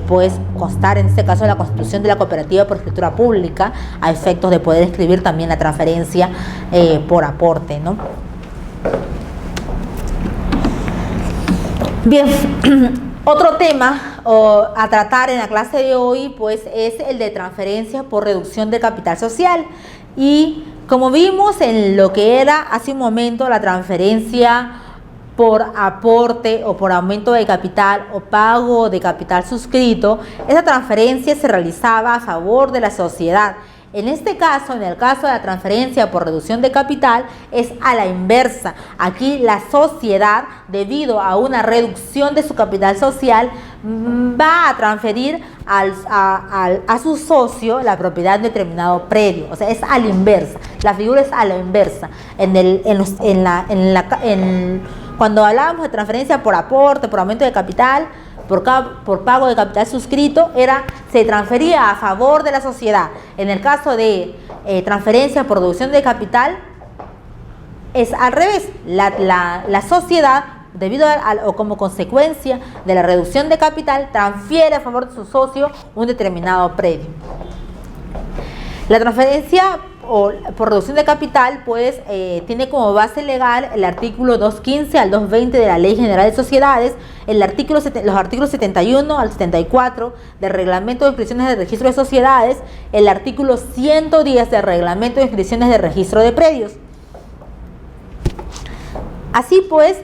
pues constar en este caso la constitución de la cooperativa por escritura pública, a efectos de poder escribir también la transferencia por aporte, ¿no? Bien, otro tema a tratar en la clase de hoy pues es el de transferencia por reducción de capital social. Y como vimos en lo que era hace un momento la transferencia por aporte o por aumento de capital o pago de capital suscrito, esa transferencia se realizaba a favor de la sociedad. En este caso, en el caso de la transferencia por reducción de capital, es a la inversa. Aquí la sociedad, debido a una reducción de su capital social, va a transferir a su socio la propiedad de determinado predio. O sea, es a la inversa. La figura es a la inversa. Cuando hablábamos de transferencia por aporte, por aumento de capital, por pago de capital suscrito, se transfería a favor de la sociedad. En el caso de transferencia por reducción de capital, es al revés. La sociedad, debido o como consecuencia de la reducción de capital, transfiere a favor de su socio un determinado predio. La transferencia por reducción de capital, pues, tiene como base legal el artículo 215 al 220 de la Ley General de Sociedades, los artículos 71 al 74 del Reglamento de Inscripciones de Registro de Sociedades, el artículo 110 del Reglamento de Inscripciones de Registro de Predios. Así pues,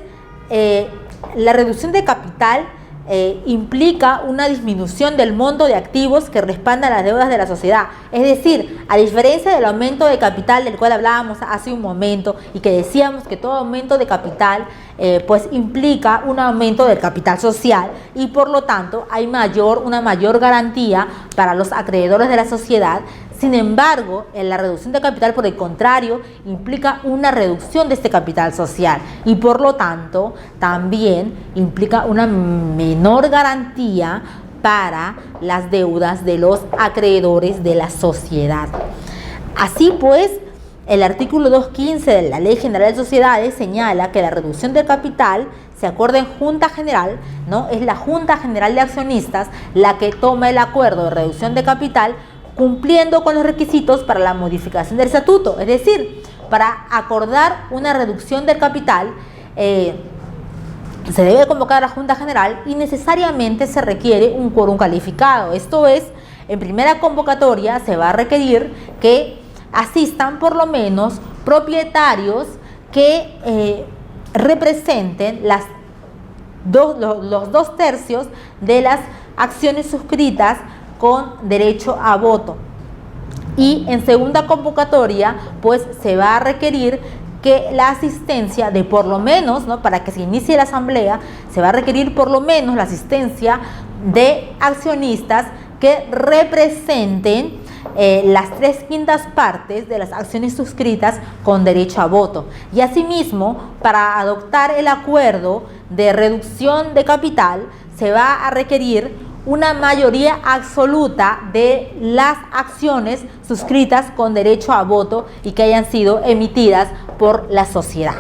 la reducción de capital implica una disminución del monto de activos que respaldan las deudas de la sociedad. Es decir, a diferencia del aumento de capital del cual hablábamos hace un momento y que decíamos que todo aumento de capital pues implica un aumento del capital social y por lo tanto hay una mayor garantía para los acreedores de la sociedad. Sin embargo, en la reducción de capital, por el contrario, implica una reducción de este capital social y por lo tanto también implica una menor garantía para las deudas de los acreedores de la sociedad. Así pues, el artículo 215 de la Ley General de Sociedades señala que la reducción de capital se acuerda en Junta General, ¿no? Es la Junta General de Accionistas la que toma el acuerdo de reducción de capital, cumpliendo con los requisitos para la modificación del estatuto. Es decir, para acordar una reducción del capital se debe convocar a la Junta General y necesariamente se requiere un quórum calificado. Esto es, en primera convocatoria se va a requerir que asistan por lo menos propietarios que representen los 2/3 de las acciones suscritas con derecho a voto. Y en segunda convocatoria, pues se va a requerir que la asistencia de por lo menos, ¿no? Para que se inicie la asamblea, se va a requerir por lo menos la asistencia de accionistas que representen las 3/5 partes de las acciones suscritas con derecho a voto. Y asimismo, para adoptar el acuerdo de reducción de capital, se va a requerir una mayoría absoluta de las acciones suscritas con derecho a voto y que hayan sido emitidas por la sociedad.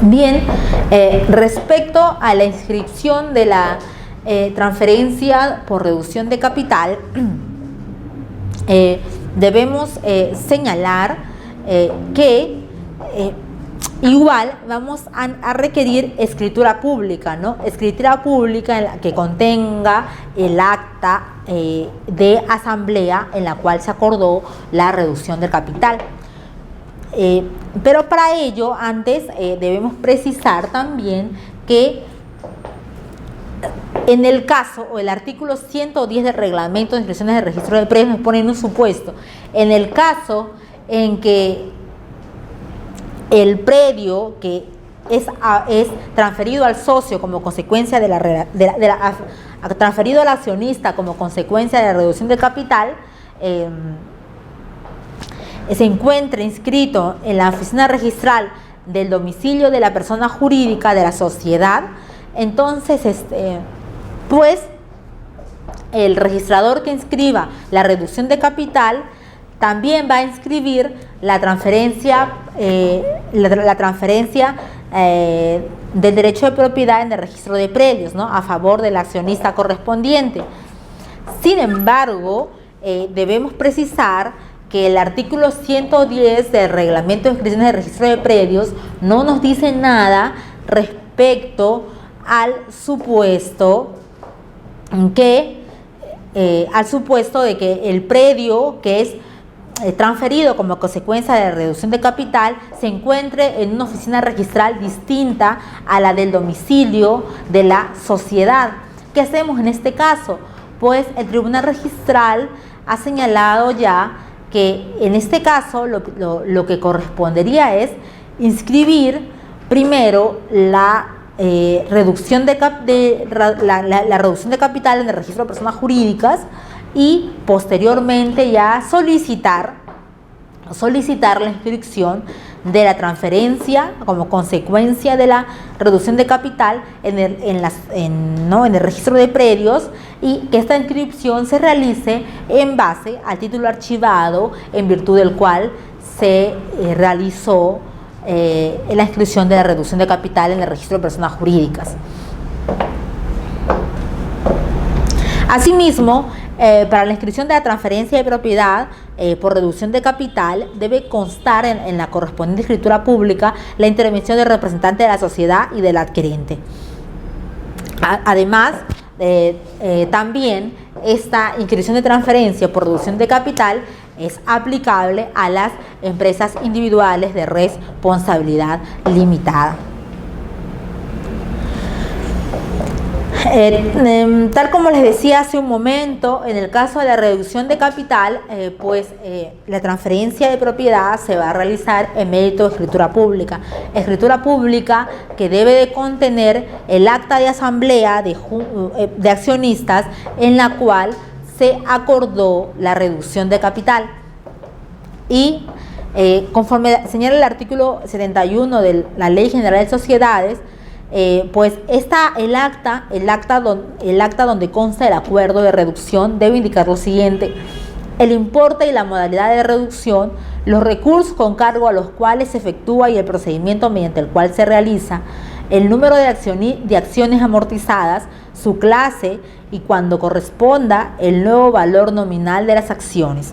Bien, respecto a la inscripción de la transferencia por reducción de capital, debemos señalar que igual vamos a requerir escritura pública, ¿no? Escritura pública en la que contenga el acta de asamblea en la cual se acordó la reducción del capital. Pero para ello, antes debemos precisar también que en el caso, o el artículo 110 del Reglamento de Inscripciones de Registro de Predios nos pone en un supuesto. En el caso en que el predio que es transferido al socio como consecuencia transferido al accionista como consecuencia de la reducción del capital, se encuentre inscrito en la oficina registral del domicilio de la persona jurídica de la sociedad, entonces pues el registrador que inscriba la reducción de capital también va a inscribir la transferencia, del derecho de propiedad en el registro de predios, ¿no?, a favor del accionista correspondiente. Sin embargo, debemos precisar que el artículo 110 del Reglamento de Inscripciones de Registro de Predios no nos dice nada respecto al supuesto de que el predio que es transferido como consecuencia de la reducción de capital se encuentre en una oficina registral distinta a la del domicilio de la sociedad. ¿Qué hacemos en este caso? Pues el Tribunal Registral ha señalado ya que en este caso lo que correspondería es inscribir primero la reducción de capital en el registro de personas jurídicas y posteriormente ya solicitar la inscripción de la transferencia como consecuencia de la reducción de capital en el registro de predios, y que esta inscripción se realice en base al título archivado en virtud del cual se realizó la inscripción de la reducción de capital en el registro de personas jurídicas. Asimismo, para la inscripción de la transferencia de propiedad por reducción de capital debe constar en la correspondiente escritura pública la intervención del representante de la sociedad y del adquirente. Además, también esta inscripción de transferencia por reducción de capital es aplicable a las empresas individuales de responsabilidad limitada. Tal como les decía hace un momento, en el caso de la reducción de capital, la transferencia de propiedad se va a realizar en mérito de escritura pública que debe de contener el acta de asamblea de accionistas en la cual se acordó la reducción de capital. Y conforme señala el artículo 71 de la Ley General de Sociedades, el acta donde consta el acuerdo de reducción debe indicar lo siguiente: el importe y la modalidad de reducción, los recursos con cargo a los cuales se efectúa y el procedimiento mediante el cual se realiza, el número de acciones amortizadas, su clase y, cuando corresponda, el nuevo valor nominal de las acciones.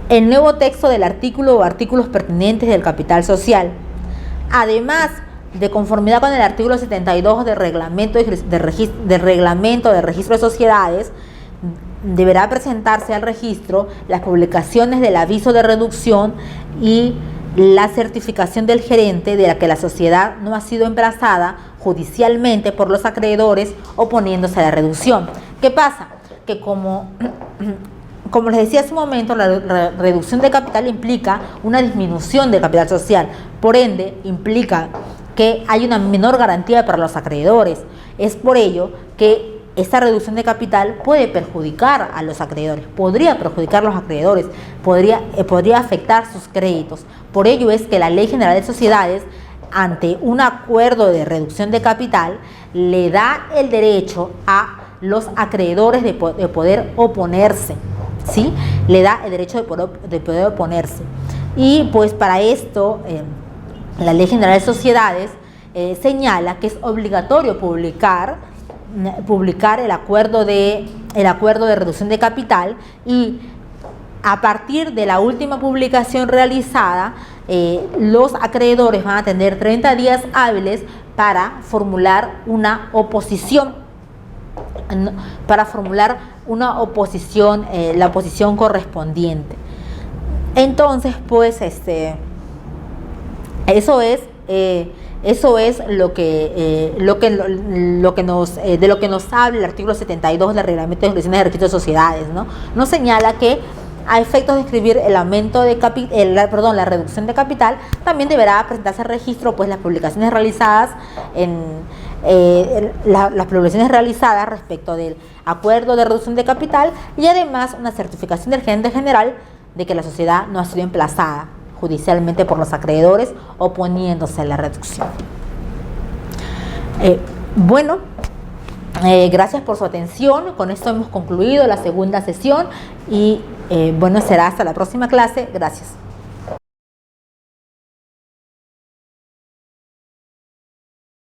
El nuevo texto del artículo o artículos pertinentes del capital social. Además, de conformidad con el artículo 72 del Reglamento de Registro de Sociedades, deberá presentarse al registro las publicaciones del aviso de reducción y la certificación del gerente de la que la sociedad no ha sido emplazada judicialmente por los acreedores oponiéndose a la reducción. ¿Qué pasa? Que como les decía hace un momento, la reducción de capital implica una disminución del capital social, por ende implica que hay una menor garantía para los acreedores. Es por ello que esta reducción de capital puede perjudicar a los acreedores, podría perjudicar a los acreedores, podría afectar sus créditos. Por ello es que la Ley General de Sociedades, ante un acuerdo de reducción de capital, le da el derecho a los acreedores de poder oponerse. ¿Sí? Le da el derecho de poder oponerse. Y pues para esto, la Ley General de Sociedades señala que es obligatorio publicar el acuerdo de reducción de capital, y a partir de la última publicación realizada, los acreedores van a tener 30 días hábiles para formular una oposición. La oposición correspondiente. Entonces, pues, eso es lo que nos habla el artículo 72 del Reglamento de Inscripciones de Registro de Sociedades, ¿no? Nos señala que a efectos de inscribir la reducción de capital, también deberá presentarse al registro pues las publicaciones realizadas las preocupaciones realizadas respecto del acuerdo de reducción de capital y además una certificación del gerente general de que la sociedad no ha sido emplazada judicialmente por los acreedores oponiéndose a la reducción. Gracias por su atención. Con esto hemos concluido la segunda sesión y será hasta la próxima clase. Gracias.